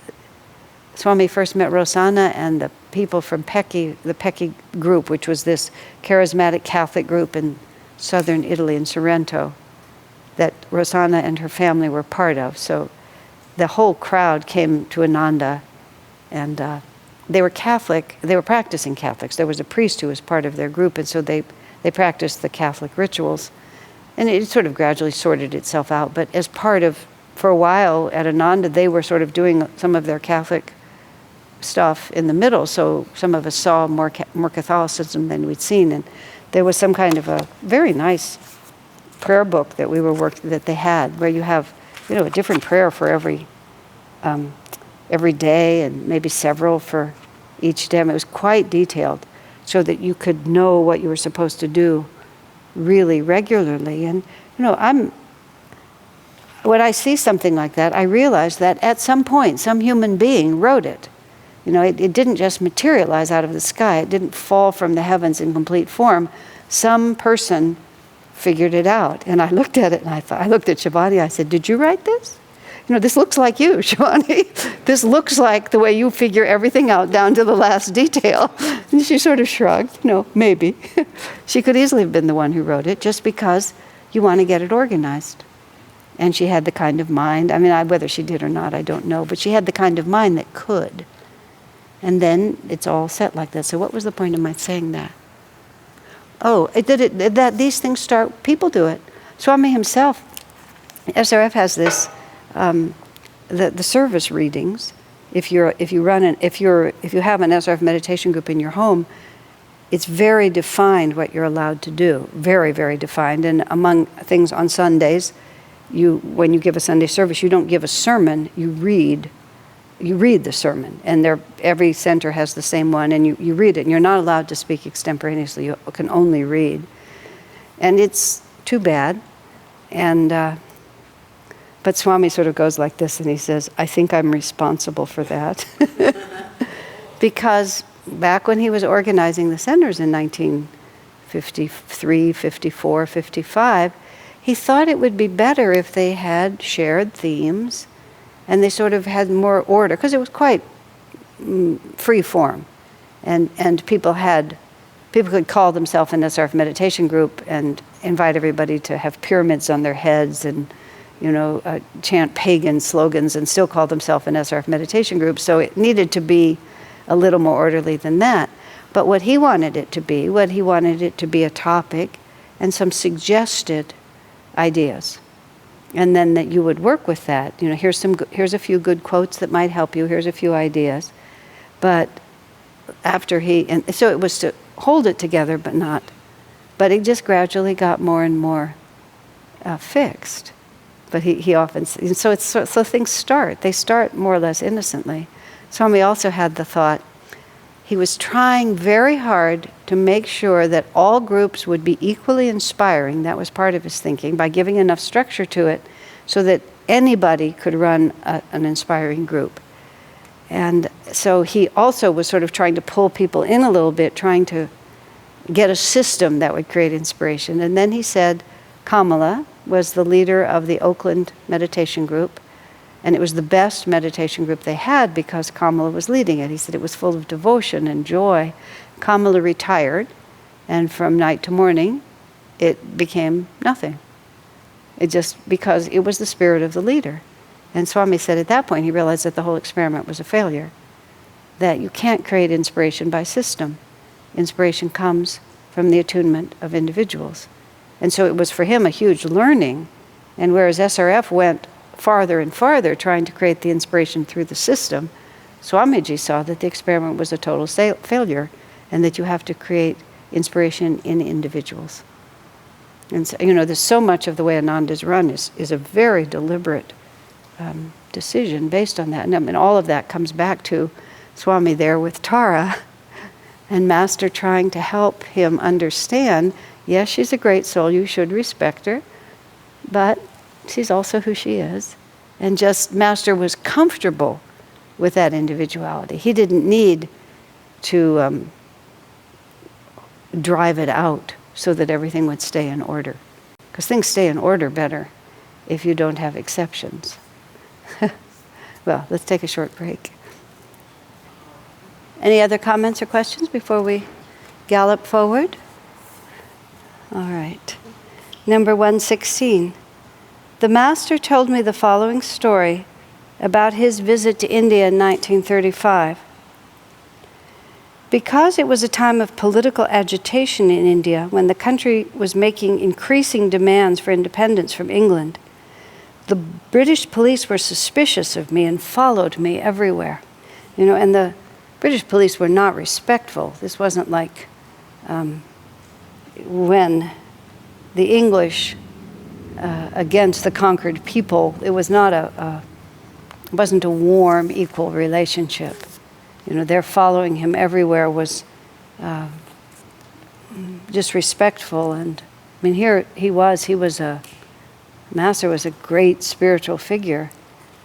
Swami first met Rosanna and the people from the Pecci group, which was this charismatic Catholic group in southern Italy, in Sorrento, that Rosanna and her family were part of. So the whole crowd came to Ananda, and they were Catholic, they were practicing Catholics. There was a priest who was part of their group, and so they practiced the Catholic rituals. And it sort of gradually sorted itself out, but as part of, for a while at Ananda, they were sort of doing some of their Catholic stuff in the middle, so some of us saw more Catholicism than we'd seen, and there was some kind of a very nice prayer book that that they had, where you have, you know, a different prayer for every day, and maybe several for each day. It was quite detailed, so that you could know what you were supposed to do really regularly. And you know, when I see something like that, I realize that at some point, some human being wrote it. You know, it didn't just materialize out of the sky. It didn't fall from the heavens in complete form. Some person figured it out. And I looked at it, and I looked at Shivani, I said, did you write this? You know, this looks like you, Shivani. This looks like the way you figure everything out down to the last detail. And she sort of shrugged, no, maybe. She could easily have been the one who wrote it, just because you want to get it organized. And she had the kind of mind, I mean, whether she did or not, I don't know, but she had the kind of mind that could. And then it's all set like that. So what was the point of my saying that? Oh, that these things start, people do it. Swami himself, SRF has this, the service readings. If you have an SRF meditation group in your home, it's very defined what you're allowed to do. Very, very defined. And among things on Sundays, when you give a Sunday service, you don't give a sermon, you read the sermon. And every center has the same one, and you read it. And you're not allowed to speak extemporaneously. You can only read. And it's too bad. But Swami sort of goes like this, and he says, I think I'm responsible for that. Because back when he was organizing the centers in 1953, 54, 55, he thought it would be better if they had shared themes, and they sort of had more order, because it was quite free form. And people people could call themselves an SRF meditation group and invite everybody to have pyramids on their heads and, chant pagan slogans and still call themselves an SRF meditation group. So it needed to be a little more orderly than that. But what he wanted it to be a topic and some suggested ideas. And then that you would work with that. Here's a few good quotes that might help you. Here's a few ideas. But and so it was to hold it together, but it just gradually got more and more fixed. But he often, so things they start more or less innocently. Swami also had the thought, he was trying very hard to make sure that all groups would be equally inspiring. That was part of his thinking, by giving enough structure to it so that anybody could run an inspiring group. And so he also was sort of trying to pull people in a little bit, trying to get a system that would create inspiration. And then he said Kamala was the leader of the Oakland meditation group, and it was the best meditation group they had because Kamala was leading it. He said it was full of devotion and joy. Kamala retired, and from night to morning, it became nothing. Because it was the spirit of the leader. And Swami said at that point, he realized that the whole experiment was a failure, that you can't create inspiration by system. Inspiration comes from the attunement of individuals. And so it was for him a huge learning. And whereas SRF went farther and farther trying to create the inspiration through the system, Swamiji saw that the experiment was a total failure and that you have to create inspiration in individuals. And so, there's so much of the way Ananda is run is a very deliberate decision based on that. And I mean, all of that comes back to Swami there with Tara and Master trying to help him understand, yes, she's a great soul, you should respect her, but she's also who she is. And just Master was comfortable with that individuality. He didn't need to drive it out so that everything would stay in order. Because things stay in order better if you don't have exceptions. Well, let's take a short break. Any other comments or questions before we gallop forward? All right. Number 116. The Master told me the following story about his visit to India in 1935. Because it was a time of political agitation in India, when the country was making increasing demands for independence from England, the British police were suspicious of me and followed me everywhere. And the British police were not respectful. This wasn't like when the English against the conquered people. It was not it wasn't a warm, equal relationship. Their following him everywhere was just respectful. And I mean, here he was Master was a great spiritual figure.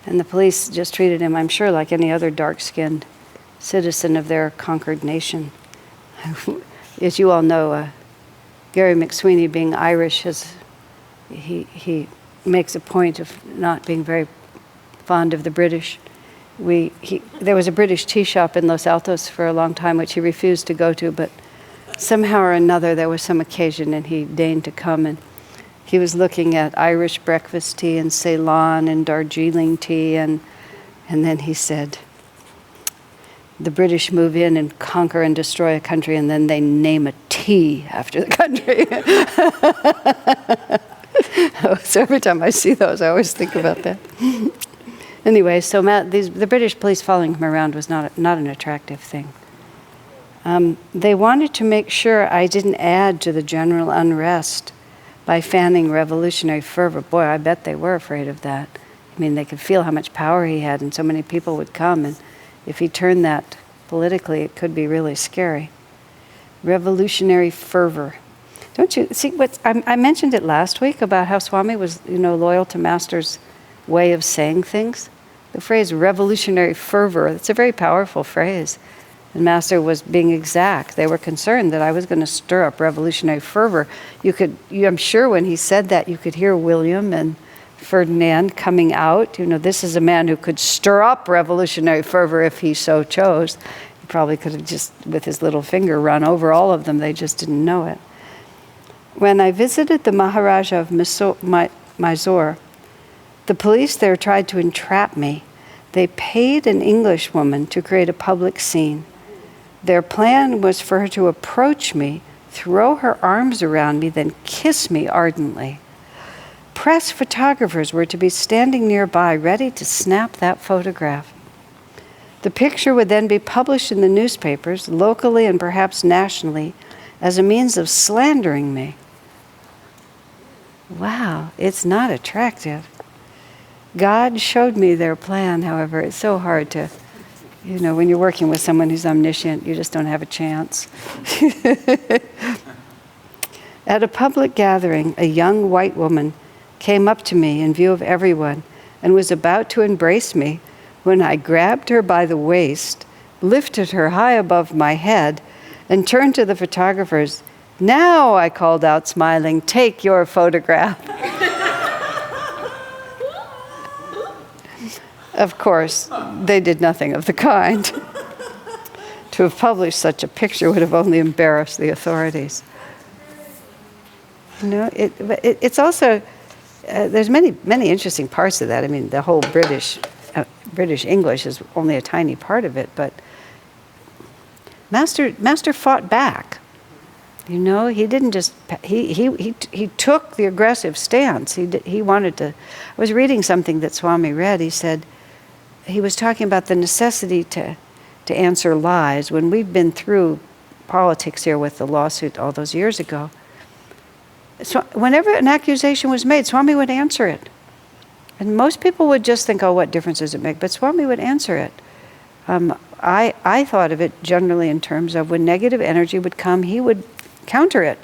And the police just treated him, I'm sure, like any other dark-skinned citizen of their conquered nation. As you all know, Gary McSweeney, being Irish, he makes a point of not being very fond of the British. There was a British tea shop in Los Altos for a long time, which he refused to go to, but somehow or another there was some occasion and he deigned to come, and he was looking at Irish breakfast tea and Ceylon and Darjeeling tea, and then he said, the British move in and conquer and destroy a country, and then they name a tea after the country. So every time I see those, I always think about that. Anyway, so the British police following him around was not an attractive thing. They wanted to make sure I didn't add to the general unrest by fanning revolutionary fervor. Boy, I bet they were afraid of that. I mean, they could feel how much power he had, and so many people would come, and if he turned that politically, it could be really scary. Revolutionary fervor. Don't you see I mentioned it last week about how Swami was, loyal to Master's way of saying things. The phrase revolutionary fervor, it's a very powerful phrase. And Master was being exact. They were concerned that I was going to stir up revolutionary fervor. I'm sure when he said that, you could hear William and Ferdinand coming out. This is a man who could stir up revolutionary fervor if he so chose. probably could have just, with his little finger, run over all of them. They just didn't know it. When I visited the Maharaja of Mysore, the police there tried to entrap me. They paid an Englishwoman to create a public scene. Their plan was for her to approach me, throw her arms around me, then kiss me ardently. Press photographers were to be standing nearby, ready to snap that photograph. The picture would then be published in the newspapers, locally and perhaps nationally, as a means of slandering me. Wow, it's not attractive. God showed me their plan, however. It's so hard to, when you're working with someone who's omniscient, you just don't have a chance. At a public gathering, a young white woman came up to me in view of everyone and was about to embrace me when I grabbed her by the waist, lifted her high above my head, and turned to the photographers. "Now," I called out, smiling, "take your photograph." Of course, they did nothing of the kind. To have published such a picture would have only embarrassed the authorities. It's also, there's many interesting parts of that. I mean, the whole British English is only a tiny part of it, but Master fought back. He didn't just, he took the aggressive stance. He wanted to. I was reading something that Swami read. He said, he was talking about the necessity to answer lies. When we've been through politics here with the lawsuit all those years ago, so whenever an accusation was made, Swami would answer it. And most people would just think, oh, what difference does it make? But Swami would answer it. I thought of it generally in terms of when negative energy would come, he would counter it.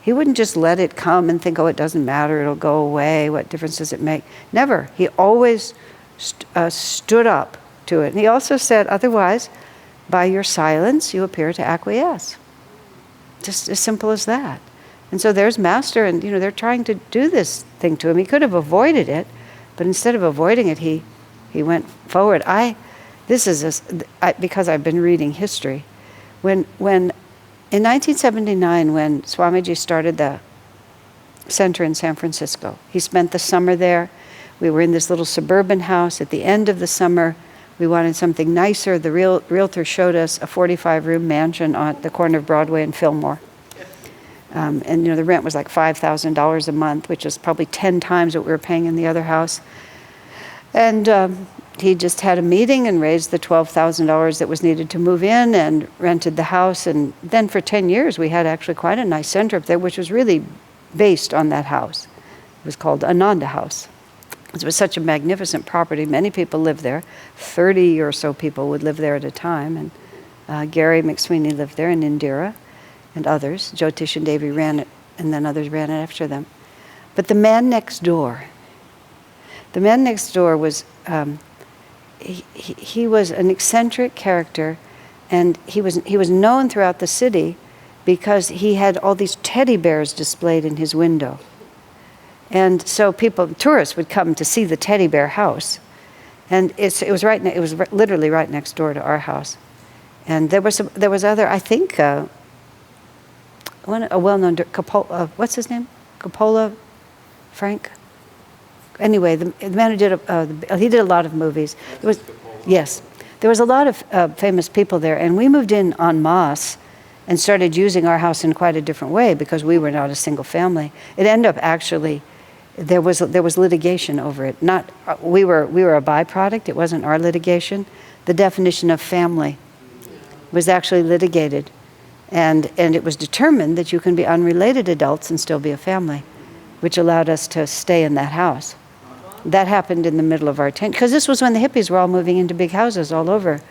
He wouldn't just let it come and think, oh, it doesn't matter, it'll go away, what difference does it make? Never. He always stood up to it. And he also said, otherwise, by your silence, you appear to acquiesce. Just as simple as that. And so there's Master, and they're trying to do this thing to him. He could have avoided it, but instead of avoiding it, he went forward. Because I've been reading history. When in 1979, when Swamiji started the center in San Francisco, he spent the summer there. We were in this little suburban house. At the end of the summer, we wanted something nicer. The realtor showed us a 45-room mansion on the corner of Broadway and Fillmore. And the rent was like $5,000 a month, which is probably 10 times what we were paying in the other house. And he just had a meeting and raised the $12,000 that was needed to move in and rented the house. And then for 10 years, we had actually quite a nice center up there, which was really based on that house. It was called Ananda House. It was such a magnificent property. Many people lived there. 30 or so people would live there at a time. And Gary McSweeney lived there, and Indira, and others. Jyotish and Devi ran it, and then others ran it after them. But the man next door was, he was an eccentric character, and he was known throughout the city because he had all these teddy bears displayed in his window. And so tourists would come to see the teddy bear house. And it was literally right next door to our house. And there was other, I think, a well-known, what's his name? Coppola, Frank? Anyway, the man who did, he did a lot of movies. Yes. There was a lot of famous people there, and we moved in en masse and started using our house in quite a different way because we were not a single family. It ended up actually, there was litigation over it. We were a byproduct. It wasn't our litigation. The definition of family was actually litigated, and it was determined that you can be unrelated adults and still be a family, which allowed us to stay in that house. That happened in the middle of our tent, because this was when the hippies were all moving into big houses all over.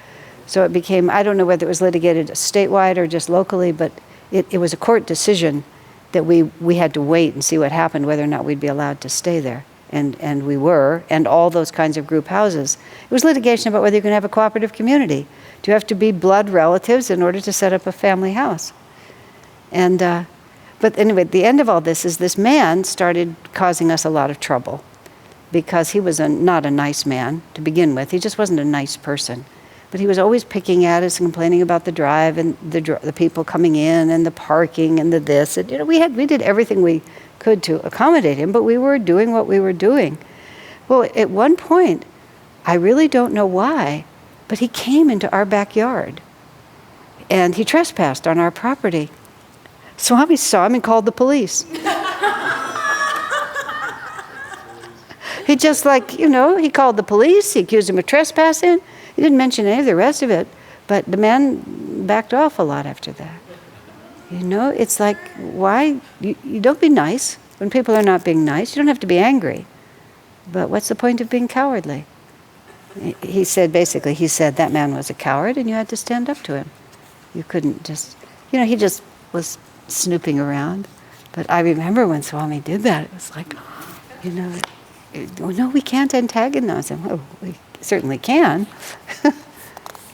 So it became, I don't know whether it was litigated statewide or just locally, but it was a court decision that we had to wait and see what happened, whether or not we'd be allowed to stay there. And we were, and all those kinds of group houses. It was litigation about whether you can have a cooperative community. Do you have to be blood relatives in order to set up a family house? And but anyway, the end of all this is this man started causing us a lot of trouble, because he was not a nice man to begin with. He just wasn't a nice person. But he was always picking at us and complaining about the drive and the people coming in and the parking and the this. And, we did everything we could to accommodate him, but we were doing what we were doing. Well, at one point, I really don't know why, but he came into our backyard and he trespassed on our property. Swami saw him and called the police. He just he called the police, he accused him of trespassing. He didn't mention any of the rest of it, but the man backed off a lot after that. It's like, why? You don't be nice when people are not being nice. You don't have to be angry. But what's the point of being cowardly? He said that man was a coward and you had to stand up to him. You couldn't just, he just was snooping around. But I remember when Swami did that, it was like, no, we can't antagonize him. Oh, we certainly can.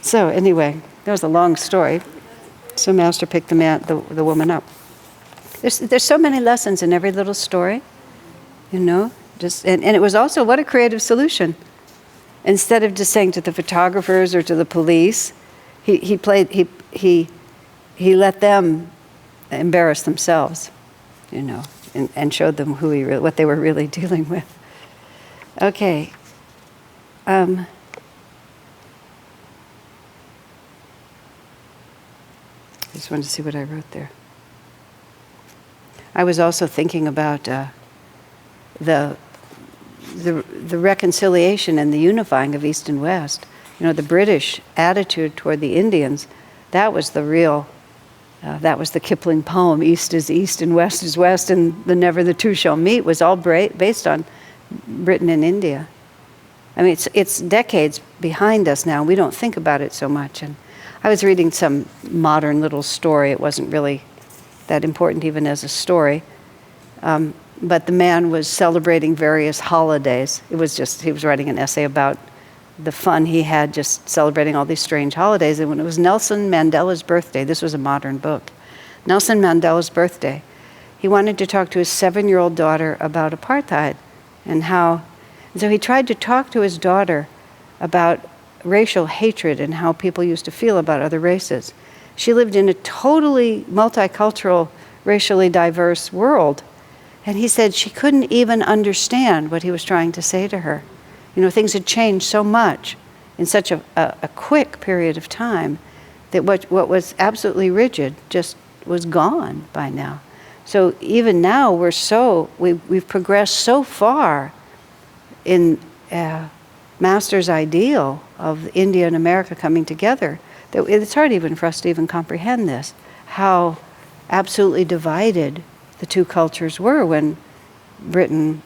So anyway, that was a long story. So Master picked the woman up. There's so many lessons in every little story, and it was also, what a creative solution. Instead of just saying to the photographers or to the police, he let them embarrass themselves, and showed them what they were really dealing with. Okay. I just wanted to see what I wrote there. I was also thinking about the reconciliation and the unifying of East and West. The British attitude toward the Indians, that was the real, that was the Kipling poem, East is East and West is West, and the never the two shall meet was all based on Britain and India. I mean, it's decades behind us now. We don't think about it so much. And I was reading some modern little story. It wasn't really that important even as a story. But the man was celebrating various holidays. He was writing an essay about the fun he had just celebrating all these strange holidays. And when it was Nelson Mandela's birthday, this was a modern book, Nelson Mandela's birthday, he wanted to talk to his 7-year-old daughter about apartheid and so he tried to talk to his daughter about racial hatred and how people used to feel about other races. She lived in a totally multicultural, racially diverse world. And he said she couldn't even understand what he was trying to say to her. Things had changed so much in such a quick period of time that what was absolutely rigid just was gone by now. So even now we've progressed so far in Master's ideal of India and America coming together that it's hard even for us to even comprehend this, how absolutely divided the two cultures were when Britain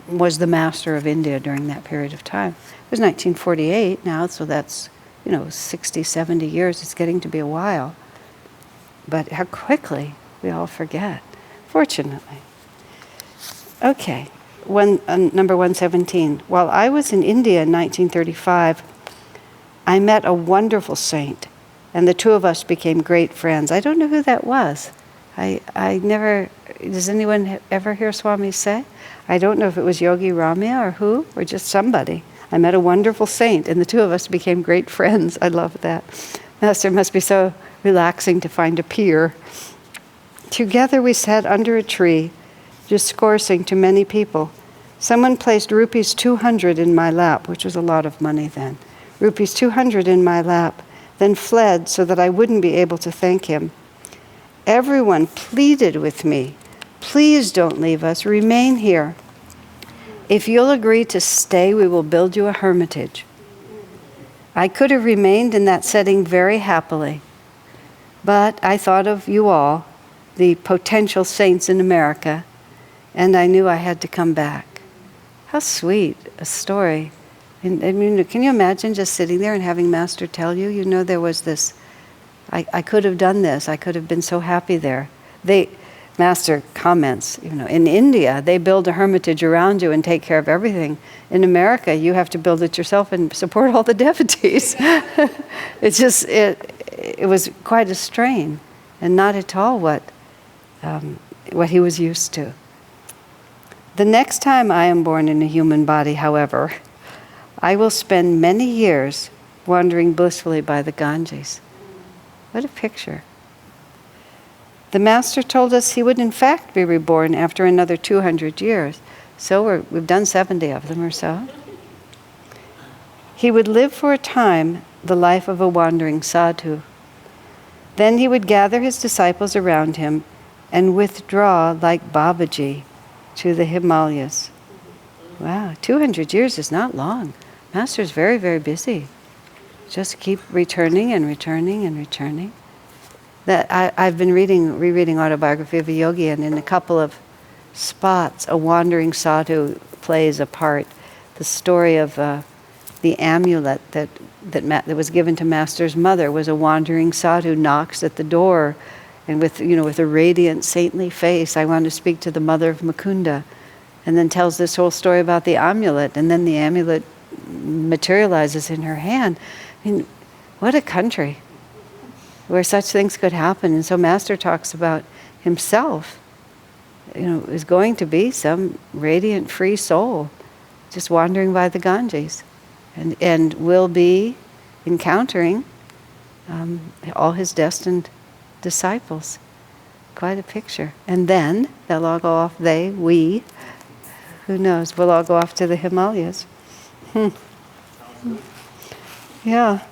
was the master of India during that period of time. It was 1948 now, so that's 60, 70 years. It's getting to be a while. But how quickly we all forget, fortunately. Okay. Number 117. While I was in India in 1935, I met a wonderful saint, and the two of us became great friends. I don't know who that was. I never, does anyone ever hear Swami say? I don't know if it was Yogi Ramya or who, or just somebody. I met a wonderful saint, and the two of us became great friends. I love that. Master, must be so relaxing to find a peer. Together we sat under a tree, discoursing to many people. Someone placed rupees 200 in my lap, which was a lot of money then. Rupees 200 in my lap, then fled so that I wouldn't be able to thank him. Everyone pleaded with me, please don't leave us, remain here. If you'll agree to stay, we will build you a hermitage. I could have remained in that setting very happily, but I thought of you all, the potential saints in America, and I knew I had to come back. How sweet a story. And, I mean, can you imagine just sitting there and having Master tell you, there was this, I could have done this, I could have been so happy there. Master comments, in India, they build a hermitage around you and take care of everything. In America, you have to build it yourself and support all the devotees. It was quite a strain, and not at all what he was used to. The next time I am born in a human body, however, I will spend many years wandering blissfully by the Ganges. What a picture. The Master told us he would in fact be reborn after another 200 years. So we've done 70 of them or so. He would live for a time the life of a wandering sadhu. Then he would gather his disciples around him and withdraw like Babaji to the Himalayas. Wow, 200 years is not long. Master's very, very busy. Just keep returning and returning and returning. I've been rereading Autobiography of a Yogi, and in a couple of spots, a wandering sadhu plays a part. The story of the amulet that was given to Master's mother was a wandering sadhu knocks at the door, and with a radiant saintly face, I want to speak to the mother of Mukunda, and then tells this whole story about the amulet, and then the amulet materializes in her hand. I mean, what a country where such things could happen. And so Master talks about himself, is going to be some radiant free soul just wandering by the Ganges, and will be encountering all his destined disciples. Quite a picture. And then they'll all go off, we, who knows, we'll all go off to the Himalayas. Yeah.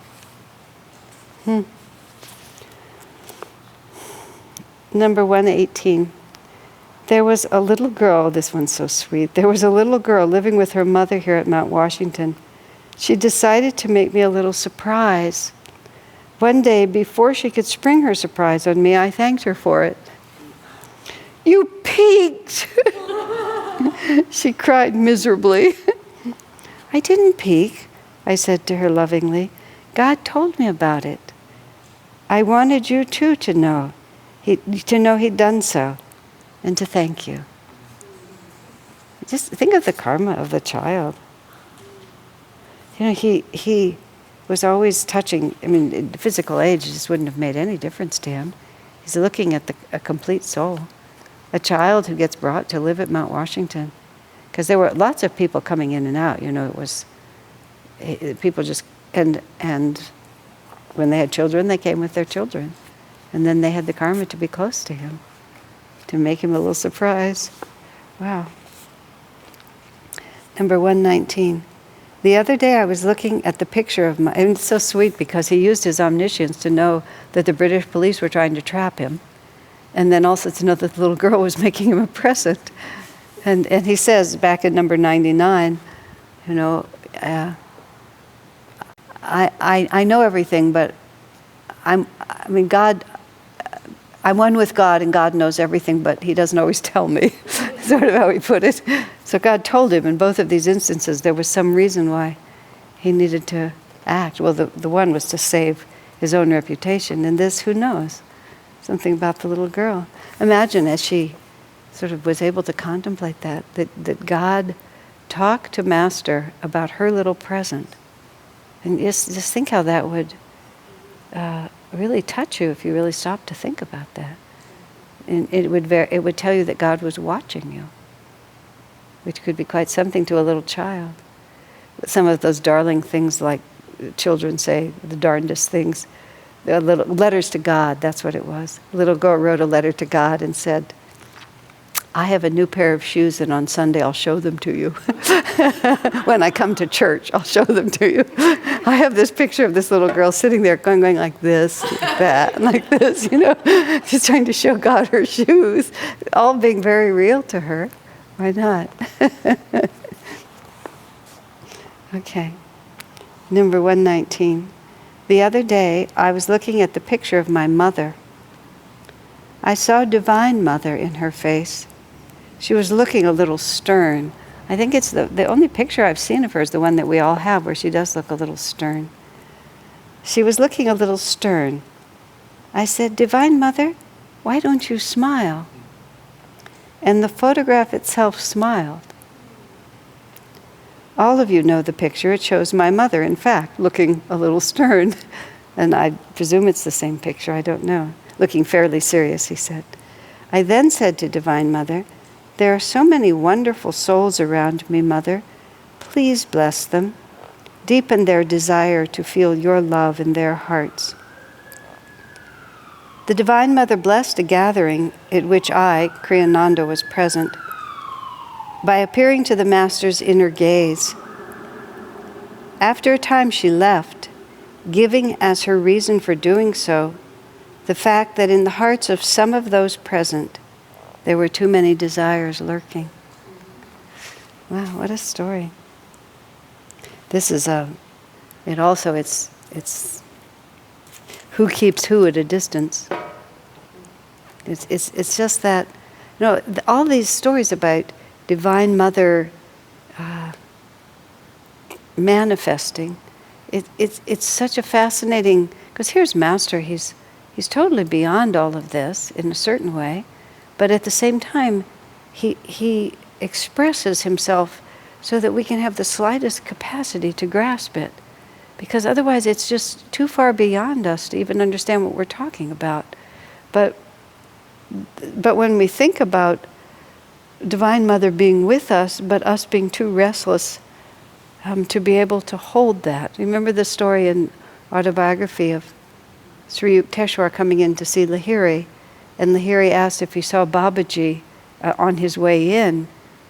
Number 118. There was a little girl, this one's so sweet. There was a little girl living with her mother here at Mount Washington. She decided to make me a little surprise. One day, before she could spring her surprise on me, I thanked her for it. "You peeked!" She cried miserably. "I didn't peek," I said to her lovingly. "God told me about it. I wanted you too to know he'd done so, and to thank you." Just think of the karma of the child. He was always touching. I mean, physical age just wouldn't have made any difference to him. He's looking at a complete soul. A child who gets brought to live at Mount Washington. Because there were lots of people coming in and out. It was, people just, and when they had children, they came with their children. And then they had the karma to be close to him, to make him a little surprise. Wow. Number 119. The other day I was looking at the picture of and it's so sweet because he used his omniscience to know that the British police were trying to trap him. And then also to know that the little girl was making him a present. And he says back at number 99, I know everything, but I'm one with God, and God knows everything, but he doesn't always tell me. Sort of how he put it. So God told him in both of these instances there was some reason why he needed to act. Well, the one was to save his own reputation, and this, who knows? Something about the little girl. Imagine as she sort of was able to contemplate that God talked to Master about her little present. And just think how that would really touch you if you really stopped to think about that. And it would tell you that God was watching you, which could be quite something to a little child. Some of those darling things, like children say, the darndest things, little letters to God, that's what it was. A little girl wrote a letter to God and said, "I have a new pair of shoes, and on Sunday I'll show them to you. When I come to church, I'll show them to you." I have this picture of this little girl sitting there going like this, like that, and like this, just trying to show God her shoes, all being very real to her. Why not? Okay. Number 119. The other day, I was looking at the picture of my mother. I saw Divine Mother in her face. She was looking a little stern. I think it's the only picture I've seen of her is the one that we all have, where she does look a little stern. She was looking a little stern. I said, "Divine Mother, why don't you smile?" And the photograph itself smiled. All of you know the picture. It shows my mother, in fact, looking a little stern. And I presume it's the same picture, I don't know. Looking fairly serious, he said. I then said to Divine Mother, "There are so many wonderful souls around me, Mother. Please bless them. deepen their desire to feel your love in their hearts. The Divine Mother blessed a gathering at which I, Kriyananda, was present by appearing to the Master's inner gaze. After a time she left, giving as her reason for doing so the fact that in the hearts of some of those present there were too many desires lurking. Wow, what a story. This is it's who keeps who at a distance. It's just that, all these stories about Divine Mother manifesting, it's such a fascinating, because here's Master, he's totally beyond all of this in a certain way, but at the same time, he expresses himself so that we can have the slightest capacity to grasp it, because otherwise it's just too far beyond us to even understand what we're talking about. But when we think about Divine Mother being with us, but us being too restless to be able to hold that. Remember the story in autobiography of Sri Yukteswar coming in to see Lahiri, and Lahiri asked if he saw Babaji on his way in,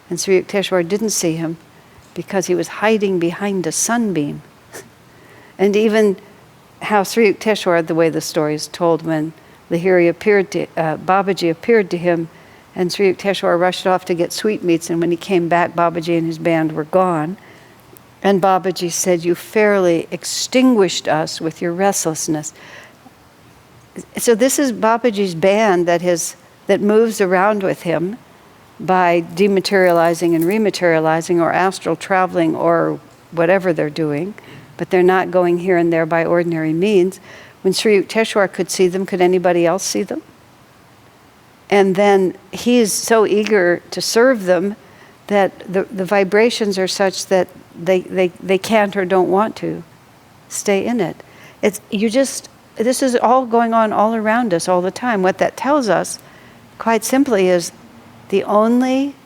and Sri Yukteswar didn't see him because he was hiding behind a sunbeam. And even how Sri Yukteswar, the way the story is told, when Lahiri Babaji appeared to him, and Sri Yukteswar rushed off to get sweetmeats, and when he came back, Babaji and his band were gone. And Babaji said, "You fairly extinguished us with your restlessness." So this is Babaji's band that moves around with him by dematerializing and rematerializing, or astral traveling, or whatever they're doing, but they're not going here and there by ordinary means. When Sri Yukteswar could see them, could anybody else see them? And then he is so eager to serve them that the vibrations are such that they can't or don't want to stay in it. This is all going on all around us all the time. What that tells us, quite simply, is the only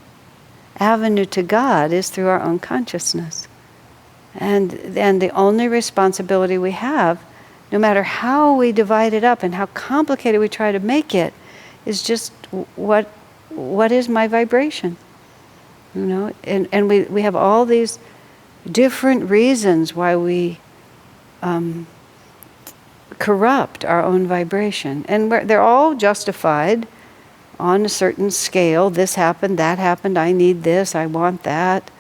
avenue to God is through our own consciousness. And the only responsibility we have, no matter how we divide it up and how complicated we try to make it, is just what is my vibration? And we have all these different reasons why we corrupt our own vibration. And they're all justified on a certain scale. This happened, that happened, I need this, I want that.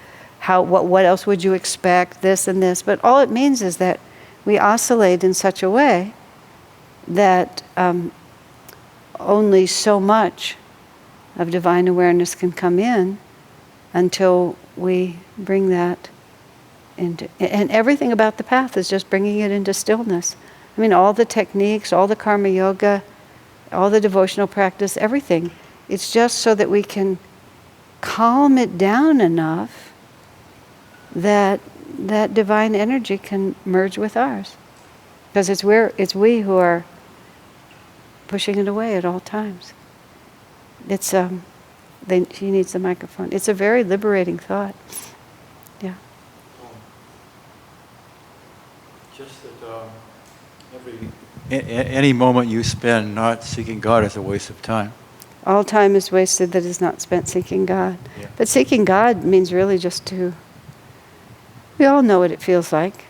What else would you expect? This and this. But all it means is that we oscillate in such a way that only so much of divine awareness can come in until we bring that into, and everything about the path is just bringing it into stillness. I mean, all the techniques, all the karma yoga, all the devotional practice, everything, it's just so that we can calm it down enough that that divine energy can merge with ours. Because it's we who are pushing it away at all times. She needs the microphone. It's a very liberating thought. Yeah. Just that any moment you spend not seeking God is a waste of time. All time is wasted that is not spent seeking God. Yeah. But seeking God means really just to... We all know what it feels like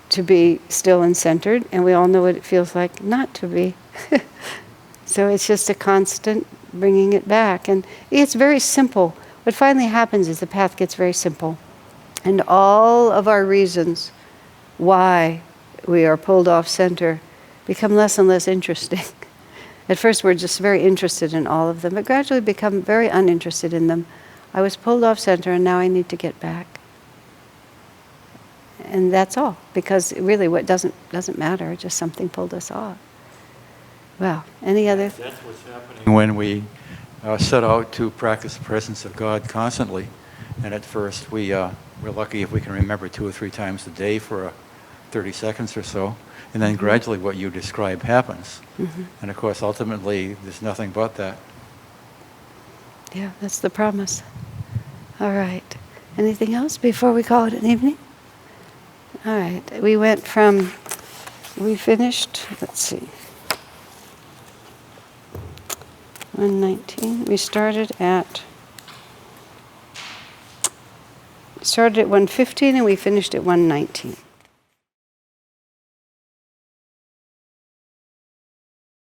to be still and centered, and we all know what it feels like not to be. So it's just a constant bringing it back. And it's very simple. What finally happens is the path gets very simple. And all of our reasons why we are pulled off center become less and less interesting. At first we're just very interested in all of them, but gradually become very uninterested in them. I was pulled off center and now I need to get back. And that's all, because really what doesn't matter, just something pulled us off. Well, any other? That's what's happening when we set out to practice the presence of God constantly. And at first we're lucky if we can remember 2 or 3 times a day for 30 seconds or so. And then gradually what you describe happens. Mm-hmm. And of course, ultimately, there's nothing but that. Yeah, that's the promise. All right. Anything else before we call it an evening? All right, we finished, let's see, 119. We started at 115 and we finished at 119.